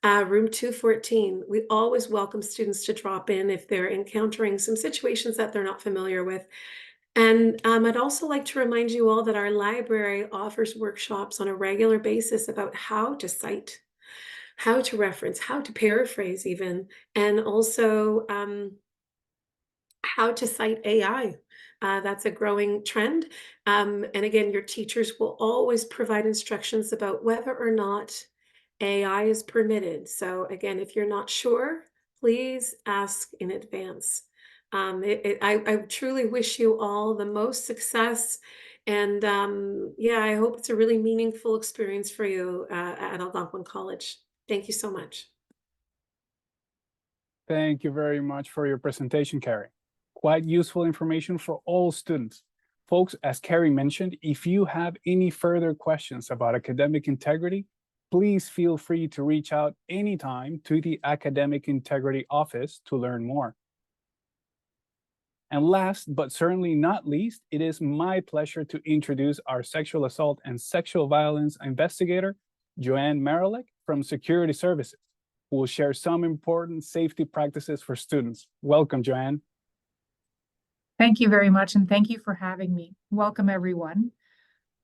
Room 214. We always welcome students to drop in if they're encountering some situations that they're not familiar with. And I'd also like to remind you all that our library offers workshops on a regular basis about how to cite, how to reference, how to paraphrase even, and also how to cite AI. That's a growing trend. And again, your teachers will always provide instructions about whether or not AI is permitted. So again, if you're not sure, please ask in advance. I truly wish you all the most success. And yeah, I hope it's a really meaningful experience for you at Algonquin College. Thank you so much. Thank you very much for your presentation, Carrie. Quite useful information for all students. Folks, as Carrie mentioned, if you have any further questions about academic integrity, please feel free to reach out anytime to the Academic Integrity Office to learn more. And last, but certainly not least, it is my pleasure to introduce our sexual assault and sexual violence investigator, Joanne Maralik from Security Services, who will share some important safety practices for students. Welcome, Joanne. Thank you very much, and thank you for having me. Welcome, everyone.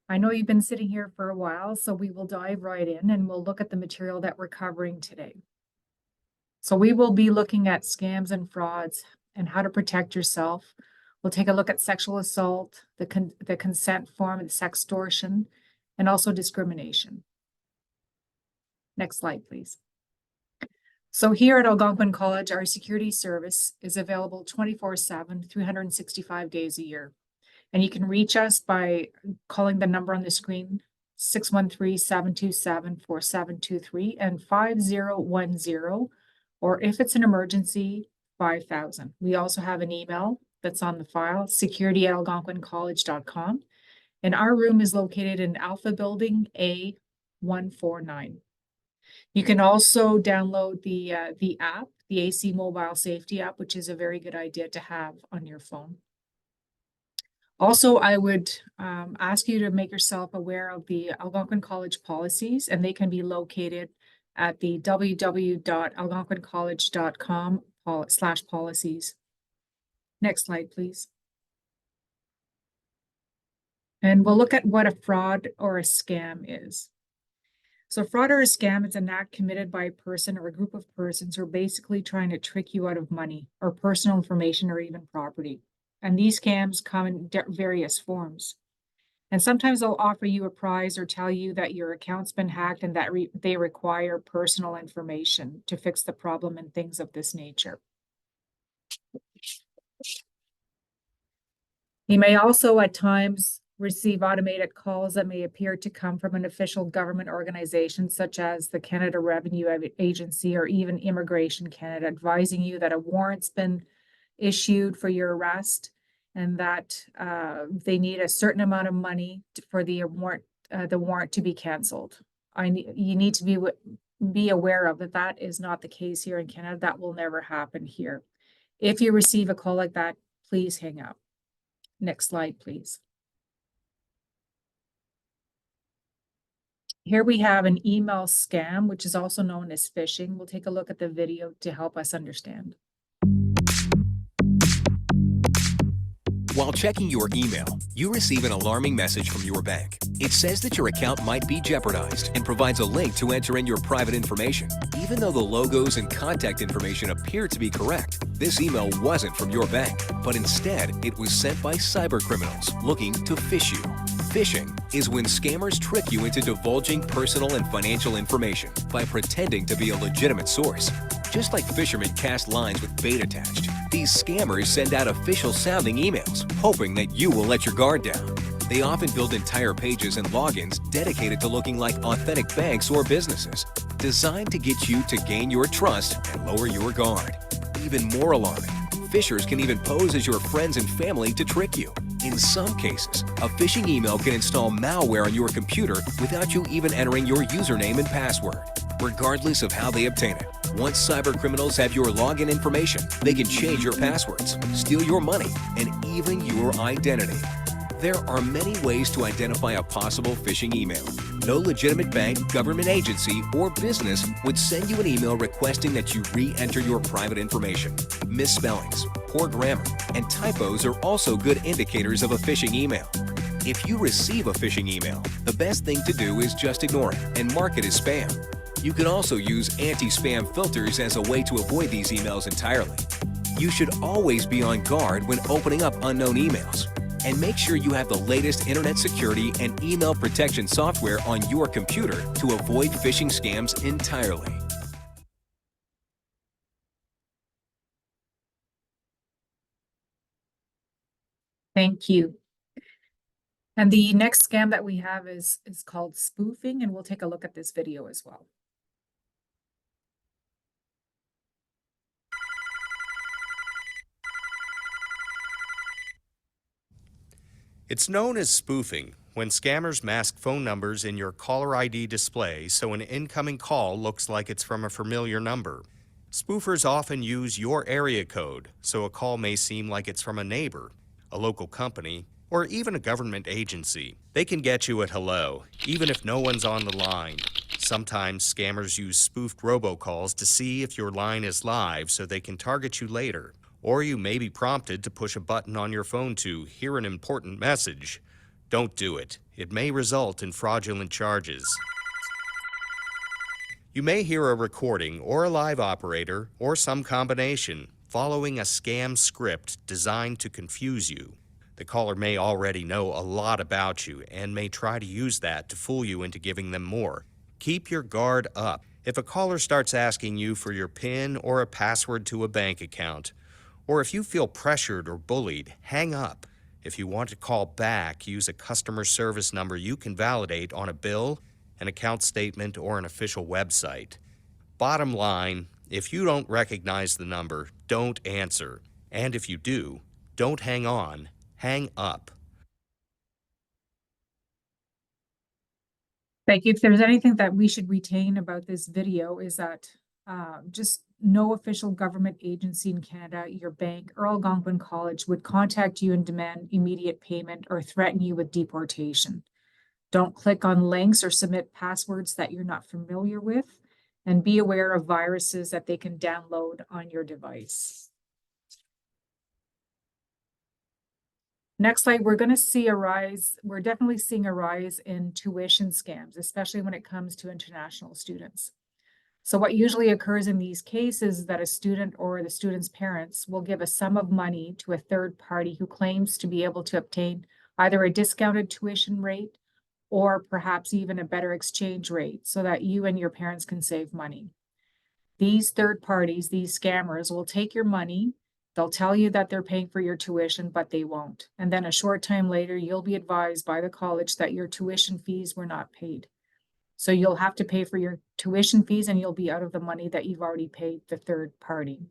I know you've been sitting here for a while, so we will dive right in and we'll look at the material that we're covering today. So we will be looking at scams and frauds and how to protect yourself. We'll take a look at sexual assault, the consent form, and sextortion, and also discrimination. Next slide, please. So here at Algonquin College, our security service is available 24/7, 365 days a year. And you can reach us by calling the number on the screen, 613-727-4723 and 5010, or if it's an emergency, 5000. We also have an email that's on the file, security@algonquincollege.com. And our room is located in Alpha Building A149. You can also download the app, the AC Mobile Safety app, which is a very good idea to have on your phone. Also, I would ask you to make yourself aware of the Algonquin College policies, and they can be located at the www.algonquincollege.com/policies. Next slide, please. And we'll look at what a fraud or a scam is. So fraud or a scam is an act committed by a person or a group of persons who are basically trying to trick you out of money or personal information or even property. And these scams come in various forms. And sometimes they'll offer you a prize or tell you that your account's been hacked and that they require personal information to fix the problem and things of this nature. You may also at times receive automated calls that may appear to come from an official government organization such as the Canada Revenue Agency or even Immigration Canada, advising you that a warrant's been issued for your arrest, and that they need a certain amount of money for the warrant to be canceled. You need to be aware of that is not the case here in Canada. That will never happen here. If you receive a call like that, please hang up. Next slide, please. Here we have an email scam, which is also known as phishing. We'll take a look at the video to help us understand. While checking your email, you receive an alarming message from your bank. It says that your account might be jeopardized and provides a link to enter in your private information. Even though the logos and contact information appear to be correct, this email wasn't from your bank, but instead it was sent by cybercriminals looking to phish you. Phishing is when scammers trick you into divulging personal and financial information by pretending to be a legitimate source. Just like fishermen cast lines with bait attached, these scammers send out official-sounding emails, hoping that you will let your guard down. They often build entire pages and logins dedicated to looking like authentic banks or businesses, designed to get you to gain your trust and lower your guard. Even more alarming, phishers can even pose as your friends and family to trick you. In some cases, a phishing email can install malware on your computer without you even entering your username and password. Regardless of how they obtain it, once cybercriminals have your login information, they can change your passwords, steal your money, and even your identity. There are many ways to identify a possible phishing email. No legitimate bank, government agency, or business would send you an email requesting that you re-enter your private information. Misspellings, poor grammar, and typos are also good indicators of a phishing email. If you receive a phishing email, the best thing to do is just ignore it and mark it as spam. You can also use anti-spam filters as a way to avoid these emails entirely. You should always be on guard when opening up unknown emails. And make sure you have the latest internet security and email protection software on your computer to avoid phishing scams entirely. Thank you. And the next scam that we have is called spoofing, and we'll take a look at this video as well. It's known as spoofing, when scammers mask phone numbers in your caller ID display so an incoming call looks like it's from a familiar number. Spoofers often use your area code, so a call may seem like it's from a neighbor, a local company, or even a government agency. They can get you at hello, even if no one's on the line. Sometimes scammers use spoofed robocalls to see if your line is live so they can target you later. Or you may be prompted to push a button on your phone to hear an important message. Don't do it. It may result in fraudulent charges. You may hear a recording or a live operator or some combination following a scam script designed to confuse you. The caller may already know a lot about you and may try to use that to fool you into giving them more. Keep your guard up. If a caller starts asking you for your PIN or a password to a bank account, or if you feel pressured or bullied, hang up. If you want to call back, use a customer service number you can validate on a bill, an account statement, or an official website. Bottom line, if you don't recognize the number, don't answer. And if you do, don't hang on, hang up. Thank you. If there's anything that we should retain about this video is that just no official government agency in Canada, your bank, or Algonquin College would contact you and demand immediate payment or threaten you with deportation. Don't click on links or submit passwords that you're not familiar with, and be aware of viruses that they can download on your device. Next slide, we're definitely seeing a rise in tuition scams, especially when it comes to international students. So what usually occurs in these cases is that a student or the student's parents will give a sum of money to a third party who claims to be able to obtain either a discounted tuition rate or perhaps even a better exchange rate so that you and your parents can save money. These third parties, these scammers, will take your money. They'll tell you that they're paying for your tuition, but they won't. And then a short time later, you'll be advised by the college that your tuition fees were not paid. So you'll have to pay for your tuition fees and you'll be out of the money that you've already paid the third party.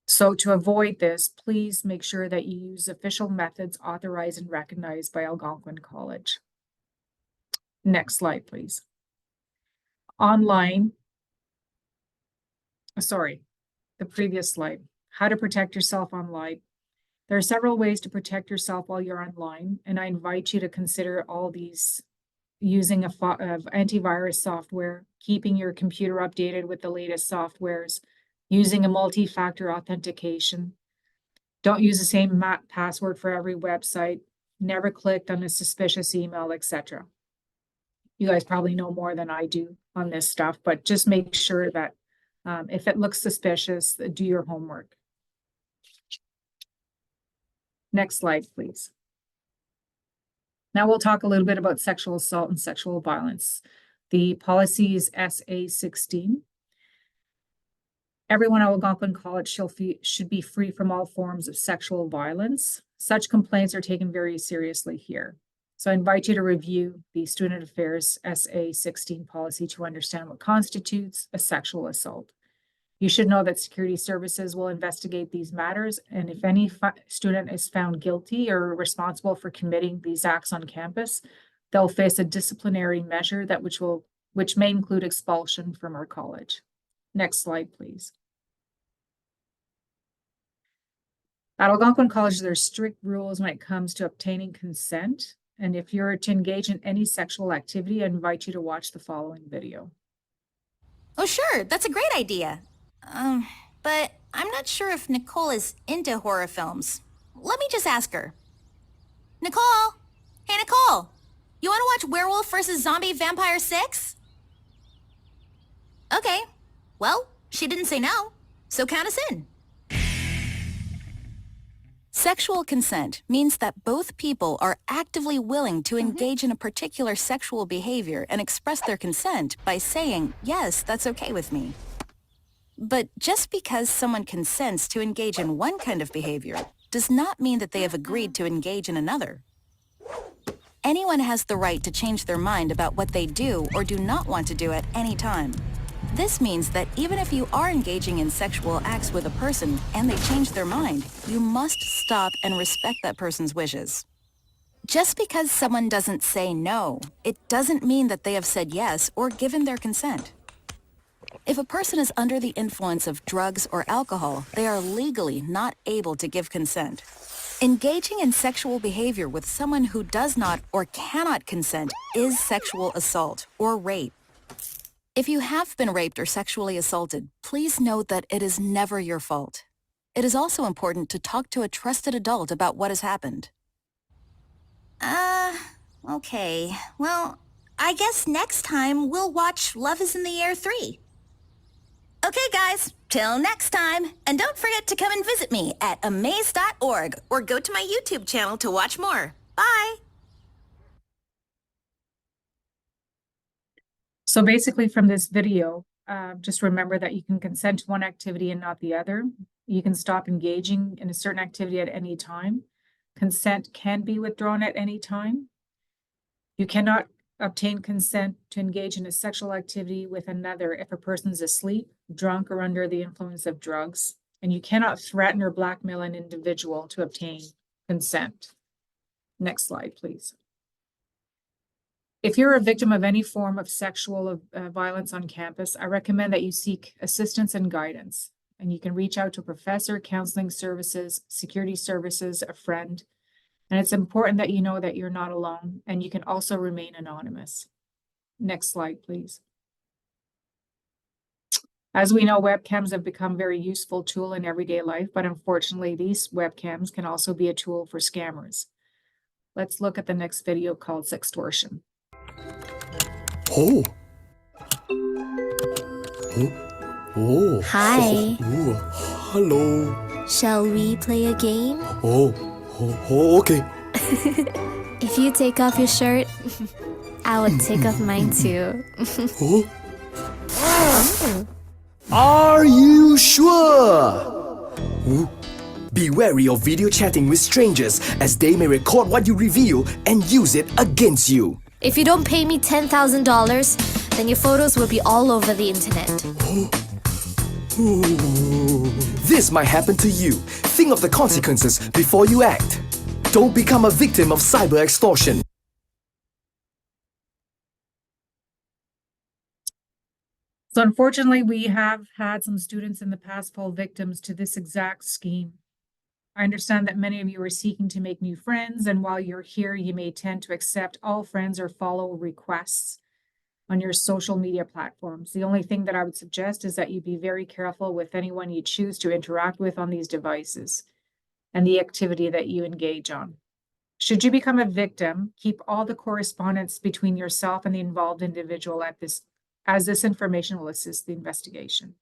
So to avoid this, please make sure that you use official methods authorized and recognized by Algonquin College. Next slide, please. Online, the previous slide. How to protect yourself online. There are several ways to protect yourself while you're online, and I invite you to consider all these using antivirus software, keeping your computer updated with the latest softwares, using a multi-factor authentication. Don't use the same password for every website. Never clicked on a suspicious email, etc. You guys probably know more than I do on this stuff, but just make sure that if it looks suspicious, do your homework. Next slide, please. Now we'll talk a little bit about sexual assault and sexual violence. The policy is SA 16. Everyone at Algonquin College should be free from all forms of sexual violence. Such complaints are taken very seriously here. So I invite you to review the Student Affairs SA 16 policy to understand what constitutes a sexual assault. You should know that security services will investigate these matters, and if any student is found guilty or responsible for committing these acts on campus, they'll face a disciplinary measure which may include expulsion from our college. Next slide, please. At Algonquin College, there are strict rules when it comes to obtaining consent, and if you're to engage in any sexual activity, I invite you to watch the following video. Oh, sure, that's a great idea. But I'm not sure if Nicole is into horror films. Let me just ask her. Nicole! Hey, Nicole! You want to watch Werewolf vs. Zombie Vampire 6? Okay. Well, she didn't say no, so count us in. Sexual consent means that both people are actively willing to engage in a particular sexual behavior and express their consent by saying, yes, that's okay with me. But just because someone consents to engage in one kind of behavior does not mean that they have agreed to engage in another. Anyone has the right to change their mind about what they do or do not want to do at any time. This means that even if you are engaging in sexual acts with a person and they change their mind, you must stop and respect that person's wishes. Just because someone doesn't say no, it doesn't mean that they have said yes or given their consent. If a person is under the influence of drugs or alcohol, they are legally not able to give consent. Engaging in sexual behavior with someone who does not or cannot consent is sexual assault or rape. If you have been raped or sexually assaulted, please note that it is never your fault. It is also important to talk to a trusted adult about what has happened. Okay. Well, I guess next time we'll watch Love is in the Air 3. Okay, guys, till next time. And don't forget to come and visit me at amaze.org or go to my YouTube channel to watch more. Bye. So basically from this video, just remember that you can consent to one activity and not the other. You can stop engaging in a certain activity at any time. Consent can be withdrawn at any time. You cannot obtain consent to engage in a sexual activity with another if a person is asleep, drunk, or under the influence of drugs. And you cannot threaten or blackmail an individual to obtain consent. Next slide, please. If you're a victim of any form of sexual violence on campus, I recommend that you seek assistance and guidance. And you can reach out to a professor, counseling services, security services, a friend. And it's important that you know that you're not alone, and you can also remain anonymous. Next slide, please. As we know, webcams have become a very useful tool in everyday life, but unfortunately, these webcams can also be a tool for scammers. Let's look at the next video called Sextortion. Oh. Oh. Hi. Oh. Hello. Shall we play a game? Okay. If you take off your shirt, I will take off mine too. Are you sure? Be wary of video chatting with strangers, as they may record what you reveal and use it against you. If you don't pay me $10,000, then your photos will be all over the internet. This might happen to you. Think of the consequences before you act. Don't become a victim of cyber extortion. So unfortunately, we have had some students in the past fall victims to this exact scheme. I understand that many of you are seeking to make new friends, and while you're here, you may tend to accept all friends or follow requests on your social media platforms. The only thing that I would suggest is that you be very careful with anyone you choose to interact with on these devices and the activity that you engage on. Should you become a victim, keep all the correspondence between yourself and the involved individual as this information will assist the investigation.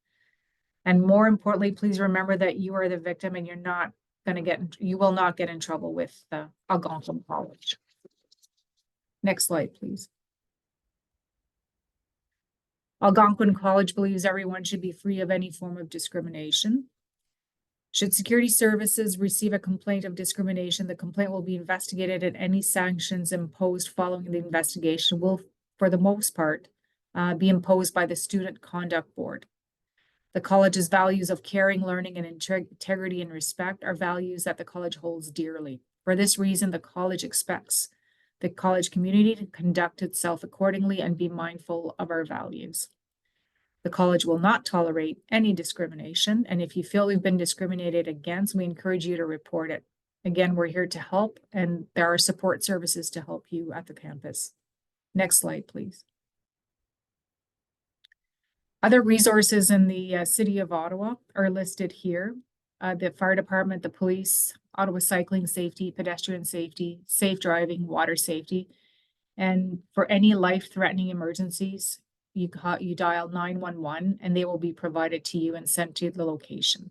And more importantly, please remember that you are the victim and you will not get in trouble with Algonquin College. Next slide, please. Algonquin College believes everyone should be free of any form of discrimination. Should security services receive a complaint of discrimination, the complaint will be investigated and any sanctions imposed following the investigation will, for the most part, be imposed by the Student Conduct Board. The college's values of caring, learning, and integrity and respect are values that the college holds dearly. For this reason, the college expects the college community to conduct itself accordingly and be mindful of our values. The college will not tolerate any discrimination, and if you feel we've been discriminated against, we encourage you to report it. Again, we're here to help, and there are support services to help you at the campus. Next slide, please. Other resources in the City of Ottawa are listed here. The fire department, the police, Ottawa cycling safety, pedestrian safety, safe driving, water safety. And for any life-threatening emergencies, you dial 911 and they will be provided to you and sent to the location.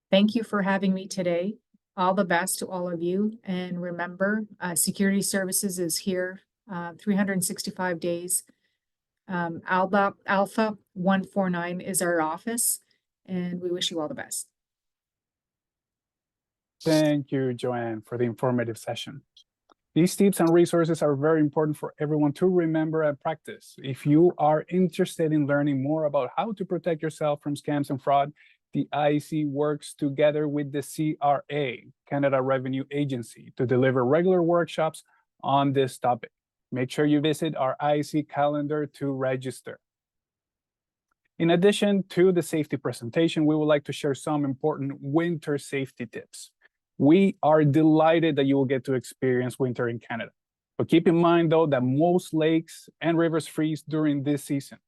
Thank you for having me today. All the best to all of you. And remember, security services is here 365 days. Alpha 149 is our office, and we wish you all the best. Thank you, Joanne, for the informative session. These tips and resources are very important for everyone to remember and practice. If you are interested in learning more about how to protect yourself from scams and fraud, the IEC works together with the CRA, Canada Revenue Agency, to deliver regular workshops on this topic. Make sure you visit our IEC calendar to register. In addition to the safety presentation, we would like to share some important winter safety tips. We are delighted that you will get to experience winter in Canada. But keep in mind, though, that most lakes and rivers freeze during this season.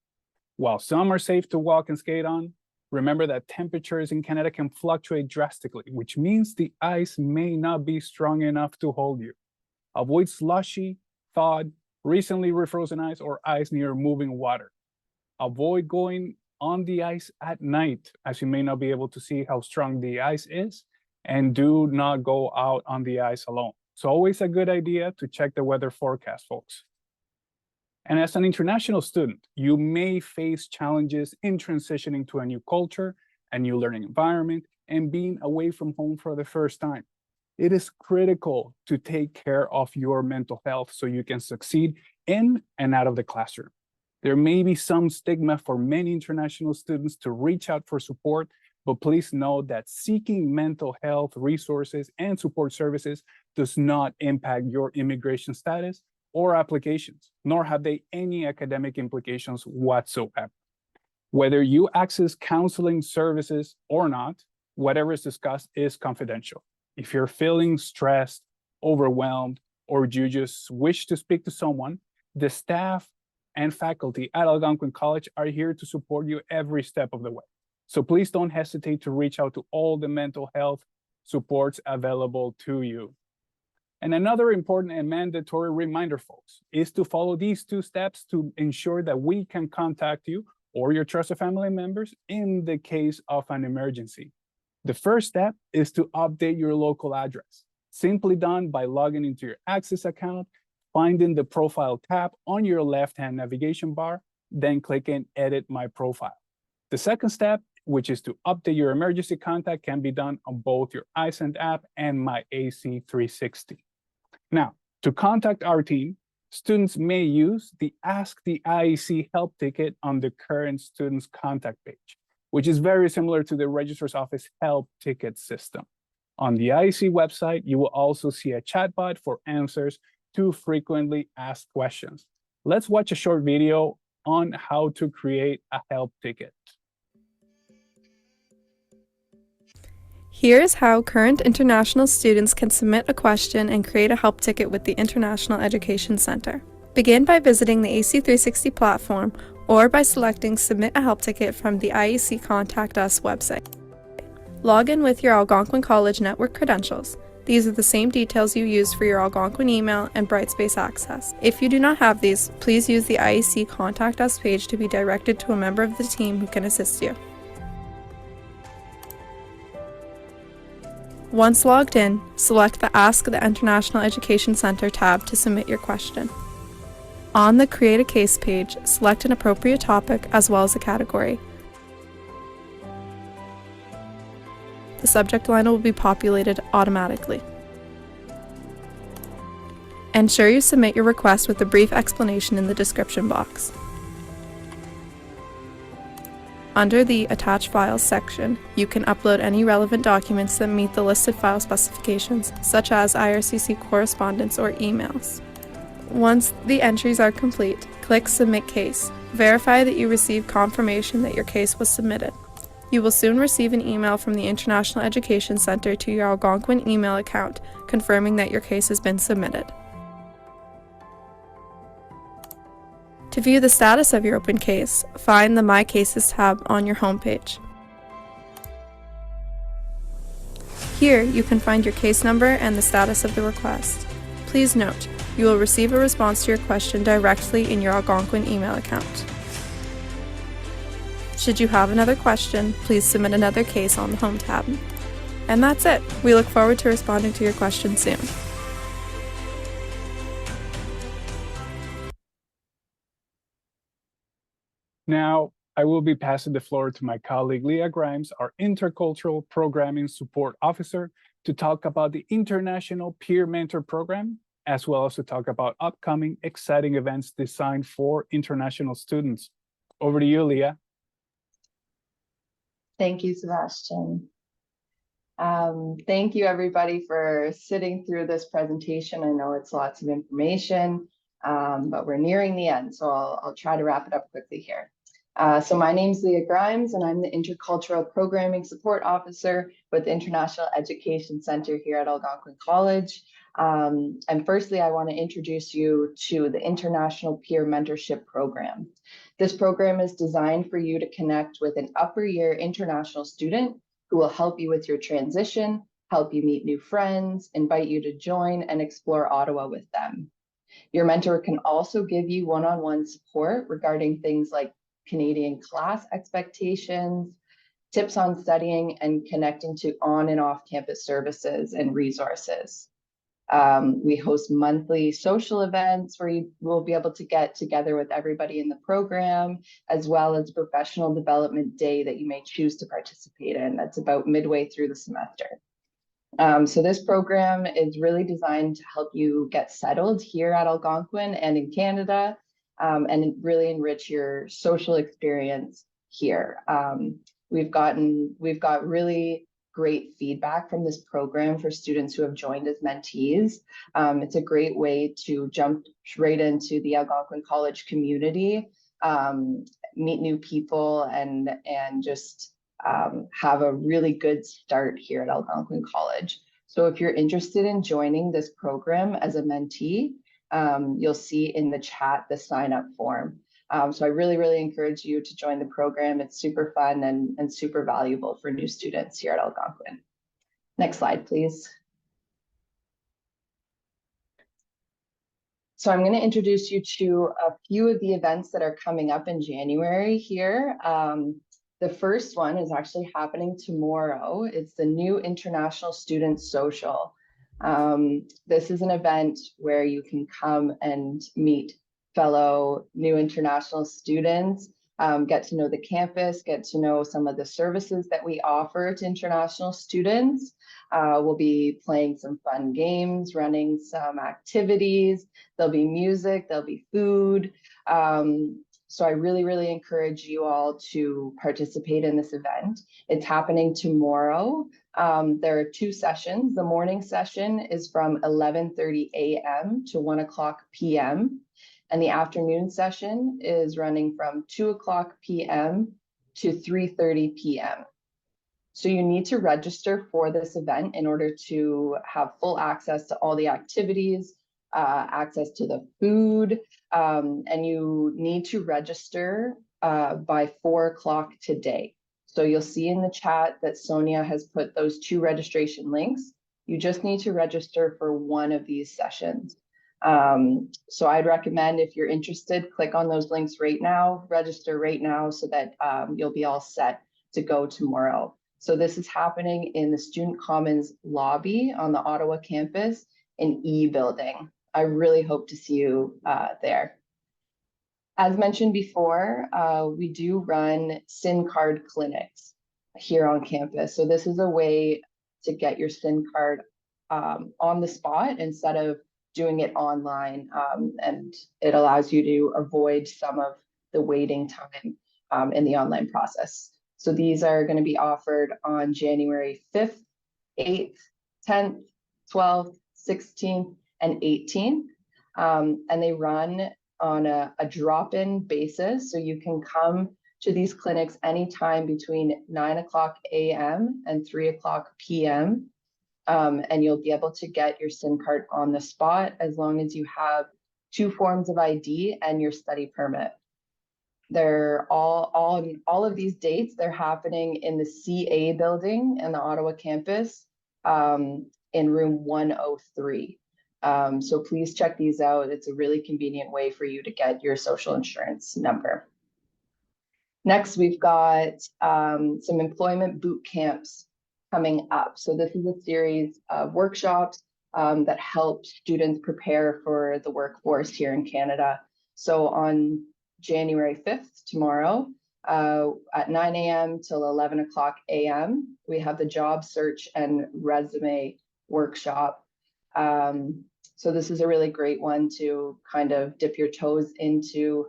While some are safe to walk and skate on, remember that temperatures in Canada can fluctuate drastically, which means the ice may not be strong enough to hold you. Avoid slushy, thawed, recently refrozen ice, or ice near moving water. Avoid going on the ice at night, as you may not be able to see how strong the ice is, and do not go out on the ice alone. It's always a good idea to check the weather forecast, folks. And as an international student, you may face challenges in transitioning to a new culture, a new learning environment, and being away from home for the first time. It is critical to take care of your mental health so you can succeed in and out of the classroom. There may be some stigma for many international students to reach out for support, but please know that seeking mental health resources and support services does not impact your immigration status or applications, nor have they any academic implications whatsoever. Whether you access counseling services or not, whatever is discussed is confidential. If you're feeling stressed, overwhelmed, or you just wish to speak to someone, the staff and faculty at Algonquin College are here to support you every step of the way. So please don't hesitate to reach out to all the mental health supports available to you. And another important and mandatory reminder, folks, is to follow these 2 steps to ensure that we can contact you or your trusted family members in the case of an emergency. The first step is to update your local address, simply done by logging into your Access account, finding the Profile tab on your left-hand navigation bar, then clicking Edit My Profile. The second step, which is to update your emergency contact, can be done on both your iSend app and My AC 360. Now, to contact our team, students may use the Ask the IEC help ticket on the current students contact page. which is very similar to the Registrar's Office help ticket system. On the IEC website, you will also see a chatbot for answers to frequently asked questions. Let's watch a short video on how to create a help ticket. Here's how current international students can submit a question and create a help ticket with the International Education Center. Begin by visiting the AC360 platform or by selecting Submit a Help Ticket from the IEC Contact Us website. Log in with your Algonquin College network credentials. These are the same details you used for your Algonquin email and Brightspace access. If you do not have these, please use the IEC Contact Us page to be directed to a member of the team who can assist you. Once logged in, select the Ask the International Education Center tab to submit your question. On the Create a Case page, select an appropriate topic as well as a category. The subject line will be populated automatically. Ensure you submit your request with a brief explanation in the description box. Under the Attach Files section, you can upload any relevant documents that meet the listed file specifications, such as IRCC correspondence or emails. Once the entries are complete, click Submit Case. Verify that you received confirmation that your case was submitted. You will soon receive an email from the International Education Center to your Algonquin email account confirming that your case has been submitted. To view the status of your open case, find the My Cases tab on your homepage. Here, you can find your case number and the status of the request. Please note, you will receive a response to your question directly in your Algonquin email account. Should you have another question, please submit another case on the Home tab. And that's it. We look forward to responding to your question soon. Now, I will be passing the floor to my colleague Leah Grimes, our Intercultural Programming Support Officer, to talk about the International Peer Mentor Program, as well as to talk about upcoming exciting events designed for international students. Over to you, Leah. Thank you, Sebastian. Thank you, everybody, for sitting through this presentation. I know it's lots of information, but we're nearing the end, so I'll try to wrap it up quickly here. So my name's Leah Grimes, and I'm the Intercultural Programming Support Officer with the International Education Center here at Algonquin College. And firstly, I want to introduce you to the International Peer Mentorship Program. This program is designed for you to connect with an upper year international student who will help you with your transition, help you meet new friends, invite you to join and explore Ottawa with them. Your mentor can also give you one-on-one support regarding things like Canadian class expectations, tips on studying, and connecting to on and off campus services and resources. We host monthly social events where you will be able to get together with everybody in the program, as well as a professional development day that you may choose to participate in. That's about midway through the semester. So this program is really designed to help you get settled here at Algonquin and in Canada, and really enrich your social experience here. We've got really great feedback from this program for students who have joined as mentees. It's a great way to jump right into the Algonquin College community, meet new people, and just have a really good start here at Algonquin College. So if you're interested in joining this program as a mentee, you'll see in the chat the sign-up form. So I really encourage you to join the program. It's super fun and super valuable for new students here at Algonquin. Next slide, please. So I'm going to introduce you to a few of the events that are coming up in January here. The first one is actually happening tomorrow. It's the new International Student Social. This is an event where you can come and meet fellow new international students, get to know the campus, get to know some of the services that we offer to international students. We'll be playing some fun games, running some activities. There'll be music, there'll be food. So I really, really encourage you all to participate in this event. It's happening tomorrow. There are 2 sessions. The morning session is from 11:30 a.m. to 1 o'clock p.m. And the afternoon session is running from 2 o'clock p.m. to 3:30 p.m. So you need to register for this event in order to have full access to all the activities, access to the food, and you need to register by 4 o'clock today. So you'll see in the chat that Sonia has put those 2 registration links. You just need to register for one of these sessions. So I'd recommend, if you're interested, click on those links right now, register right now, so that you'll be all set to go tomorrow. So this is happening in the Student Commons lobby on the Ottawa campus in E building. I really hope to see you there. As mentioned before, we do run SIN card clinics here on campus. So this is a way to get your SIN card on the spot instead of doing it online, and it allows you to avoid some of the waiting time in the online process. So these are going to be offered on January 5th, 8th, 10th, 12th, 16th, and 18th. And they run on a drop-in basis. So you can come to these clinics anytime between 9 o'clock a.m. and 3 o'clock p.m. And you'll be able to get your SIN card on the spot as long as you have 2 forms of ID and your study permit. They're all of these dates, they're happening in the CA building in the Ottawa campus in room 103. So please check these out. It's a really convenient way for you to get your social insurance number. Next, we've got some employment boot camps coming up. So this is a series of workshops that help students prepare for the workforce here in Canada. So on January 5th, tomorrow, at 9 a.m. till 11 o'clock a.m., we have the job search and resume workshop. So this is a really great one to kind of dip your toes into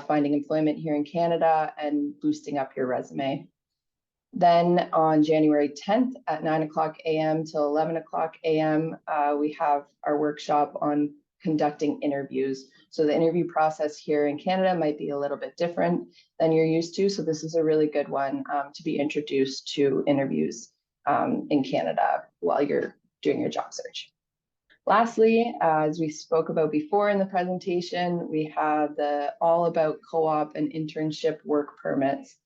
finding employment here in Canada and boosting up your resume. Then on January 10th at 9 o'clock a.m. till 11 o'clock a.m., we have our workshop on conducting interviews. So the interview process here in Canada might be a little bit different than you're used to. So this is a really good one to be introduced to interviews in Canada while you're doing your job search. Lastly, as we spoke about before in the presentation, we have the All About Co-op and Internship Work Permits.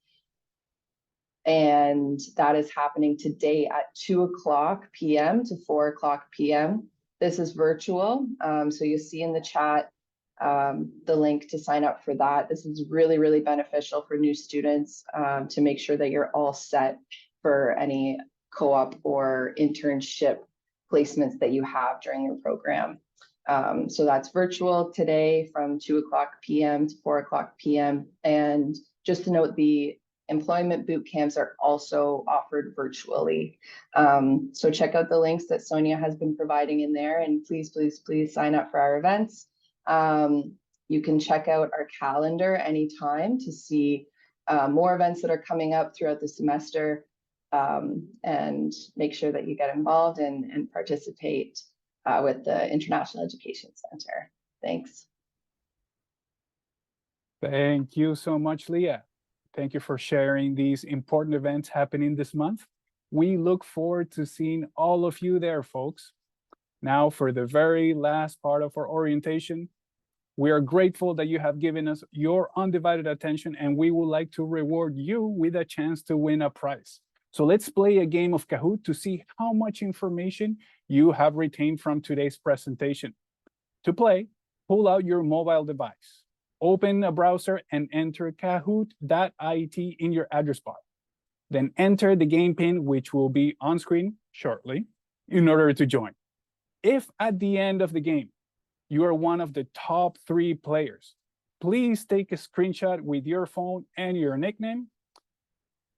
And that is happening today at 2 o'clock p.m. to 4 o'clock p.m. This is virtual, so you see in the chat the link to sign up for that. This is really, really beneficial for new students to make sure that you're all set for any co-op or internship placements that you have during your program. So that's virtual today from 2 o'clock p.m. to 4 o'clock p.m. And just to note, the employment boot camps are also offered virtually. So check out the links that Sonia has been providing in there, and please, please, please sign up for our events. You can check out our calendar anytime to see more events that are coming up throughout the semester, and make sure that you get involved and participate with the International Education Center. Thanks. Thank you so much, Leah. Thank you for sharing these important events happening this month. We look forward to seeing all of you there, folks. Now, for the very last part of our orientation, we are grateful that you have given us your undivided attention, and we would like to reward you with a chance to win a prize. So let's play a game of Kahoot to see how much information you have retained from today's presentation. To play, pull out your mobile device. Open a browser and enter kahoot.it in your address bar. Then enter the game pin, which will be on screen shortly, in order to join. If at the end of the game, you are one of the top 3 players, please take a screenshot with your phone and your nickname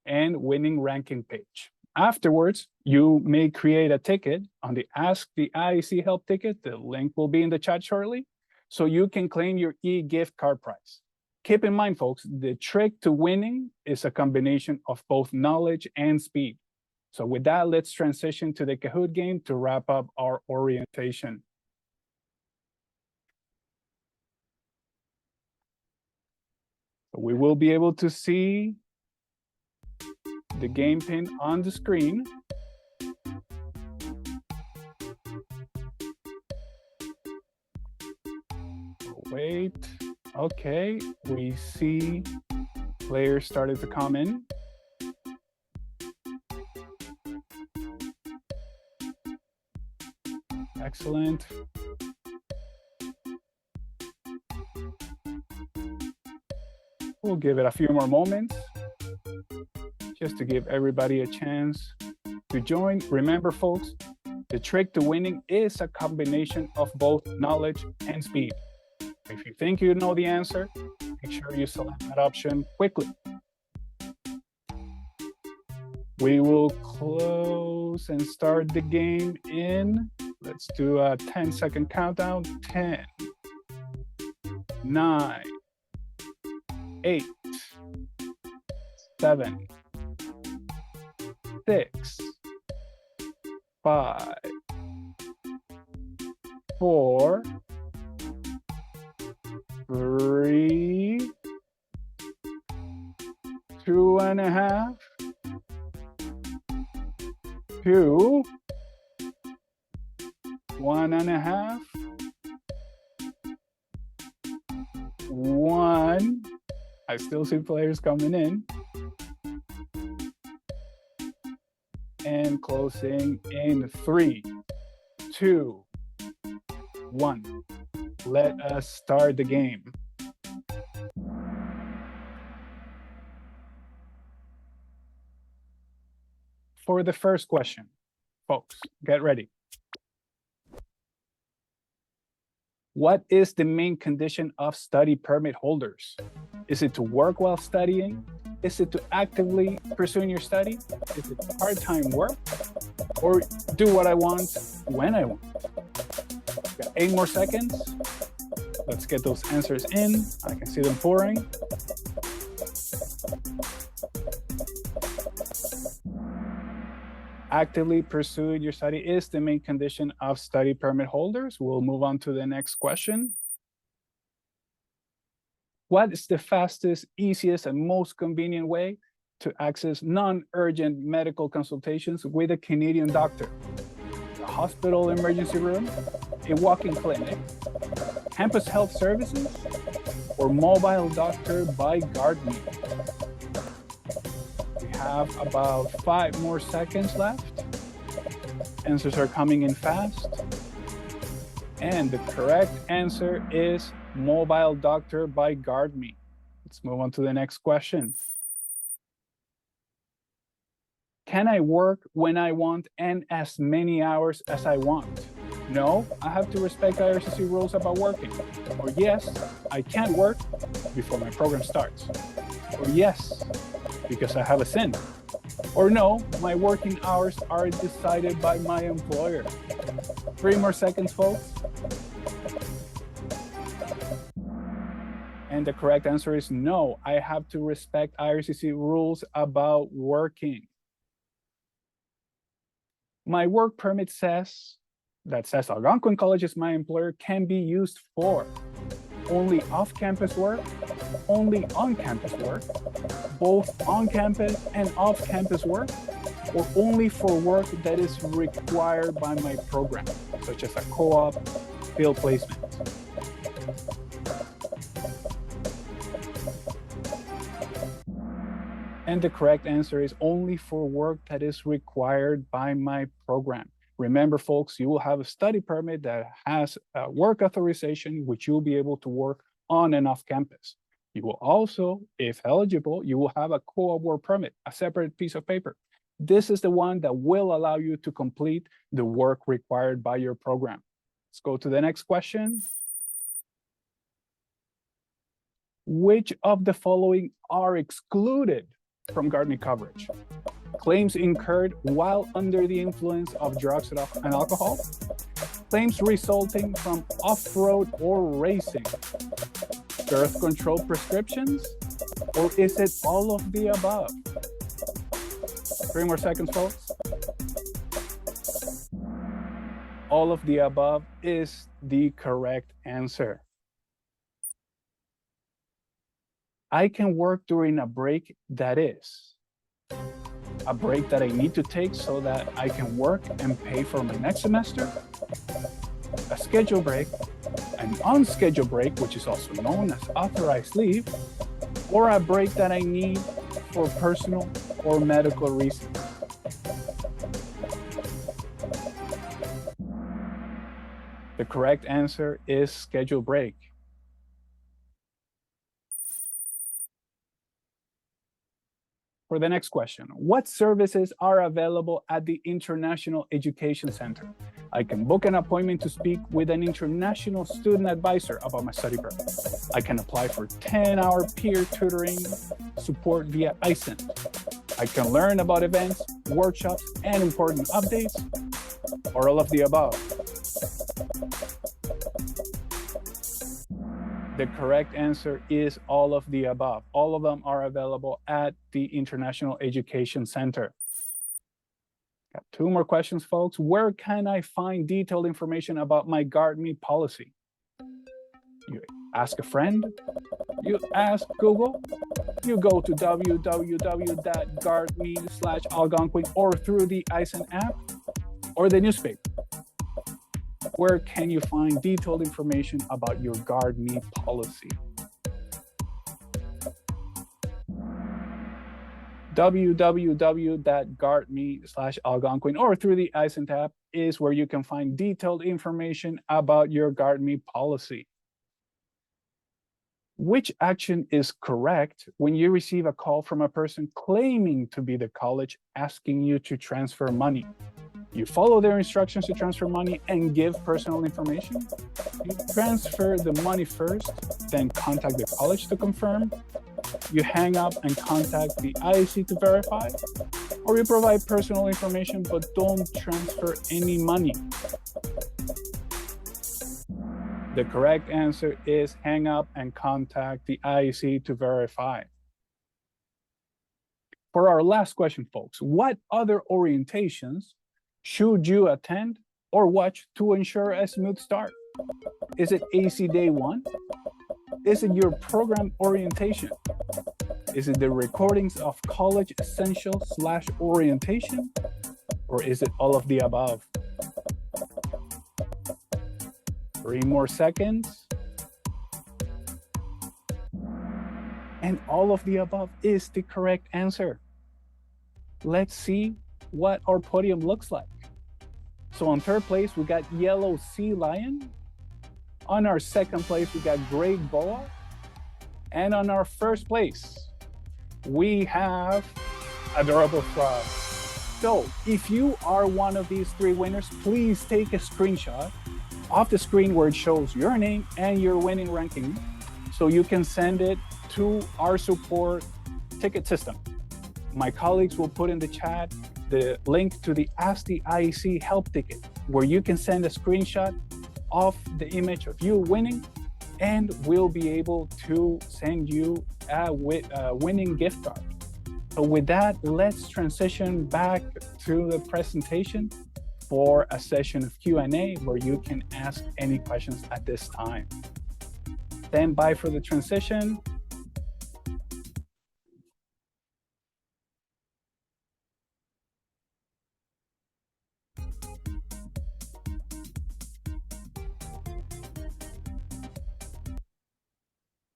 and winning ranking page. Afterwards, you may create a ticket on the Ask the IEC Help ticket. The link will be in the chat shortly, so you can claim your e-gift card prize. Keep in mind, folks, the trick to winning is a combination of both knowledge and speed. So with that, let's transition to the Kahoot game to wrap up our orientation. So we will be able to see the game pin on the screen. Wait, okay, we see players started to come in. Excellent. We'll give it a few more moments just to give everybody a chance to join. Remember, folks, the trick to winning is a combination of both knowledge and speed. If you think you know the answer, make sure you select that option quickly. We will close and start the game in, let's do a 10-second countdown. 10, 9, 8, 7, 6, 5, 4, 3, 2.5, 2, 1.5, 1. I still see players coming in. And closing in 3, 2, 1. Let us start the game. For the first question, folks, get ready. What is the main condition of study permit holders? Is it to work while studying? Is it to actively pursue your study? Is it part-time work? Or do what I want when I want? Got 8 more seconds. Let's get those answers in. I can see them pouring. Actively pursuing your study is the main condition of study permit holders. We'll move on to the next question. What is the fastest, easiest, and most convenient way to access non-urgent medical consultations with a Canadian doctor? A hospital emergency room, a walk-in clinic, campus health services, or mobile doctor by GuardMe? We have about 5 more seconds left. Answers are coming in fast. And the correct answer is mobile doctor by GuardMe. Let's move on to the next question. Can I work when I want and as many hours as I want? No, I have to respect IRCC rules about working. Or yes, I can't work before my program starts. Or yes, because I have a SIN. Or no, my working hours are decided by my employer. 3 more seconds, folks. And the correct answer is no, I have to respect IRCC rules about working. My work permit says Algonquin College is my employer can be used for only off-campus work, only on-campus work, both on-campus and off-campus work, or only for work that is required by my program, such as a co-op, field placement. And the correct answer is only for work that is required by my program. Remember, folks, you will have a study permit that has a work authorization, which you'll be able to work on and off campus. You will also, if eligible, you will have a co-op work permit, a separate piece of paper. This is the one that will allow you to complete the work required by your program. Let's go to the next question. Which of the following are excluded from GuardMe coverage? Claims incurred while under the influence of drugs and alcohol, claims resulting from off-road or racing, birth control prescriptions? Or is it all of the above? 3 more seconds, folks. All of the above is the correct answer. I can work during a break that is a break that I need to take so that I can work and pay for my next semester, a scheduled break, an unscheduled break, which is also known as authorized leave, or a break that I need for personal or medical reasons. The correct answer is scheduled break. For the next question, what services are available at the International Education Center? I can book an appointment to speak with an international student advisor about my study program. I can apply for 10-hour peer tutoring support via iSent. I can learn about events, workshops, and important updates, or all of the above. The correct answer is all of the above. All of them are available at the International Education Center. Got 2 more questions, folks. Where can I find detailed information about my GuardMe policy? You ask a friend, you ask Google, you go to www.guardme/Algonquin or through the iSent app or the newspaper. Where can you find detailed information about your GuardMe policy? www.guardme/Algonquin or through the iSent app is where you can find detailed information about your GuardMe policy. Which action is correct when you receive a call from a person claiming to be the college asking you to transfer money? You follow their instructions to transfer money and give personal information. You transfer the money first, then contact the college to confirm. You hang up and contact the IAC to verify. Or you provide personal information but don't transfer any money. The correct answer is hang up and contact the IAC to verify. For our last question, folks, what other orientations should you attend or watch to ensure a smooth start? Is it AC Day 1? Is it your program orientation? Is it the recordings of college essentials/orientation? Or is it all of the above? 3 more seconds. And all of the above is the correct answer. Let's see what our podium looks like. So on 3rd place, we got Yellow Sea Lion. On our 2nd place, we got Great Boa. And on our 1st place, we have Adorable Frog. So if you are one of these 3 winners, please take a screenshot off the screen where it shows your name and your winning ranking so you can send it to our support ticket system. My colleagues will put in the chat the link to the Ask the IEC help ticket, where you can send a screenshot of the image of you winning, and we'll be able to send you a winning gift card. So with that, let's transition back to the presentation for a session of Q&A where you can ask any questions at this time. Stand by for the transition.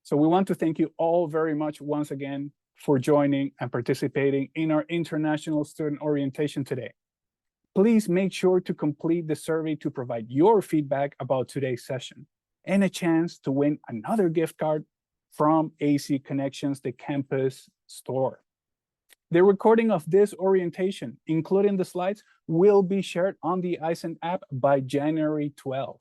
So we want to thank you all very much once again for joining and participating in our International Student Orientation today. Please make sure to complete the survey to provide your feedback about today's session and a chance to win another gift card from AC Connections, the campus store. The recording of this orientation, including the slides, will be shared on the iSent app by January 12th.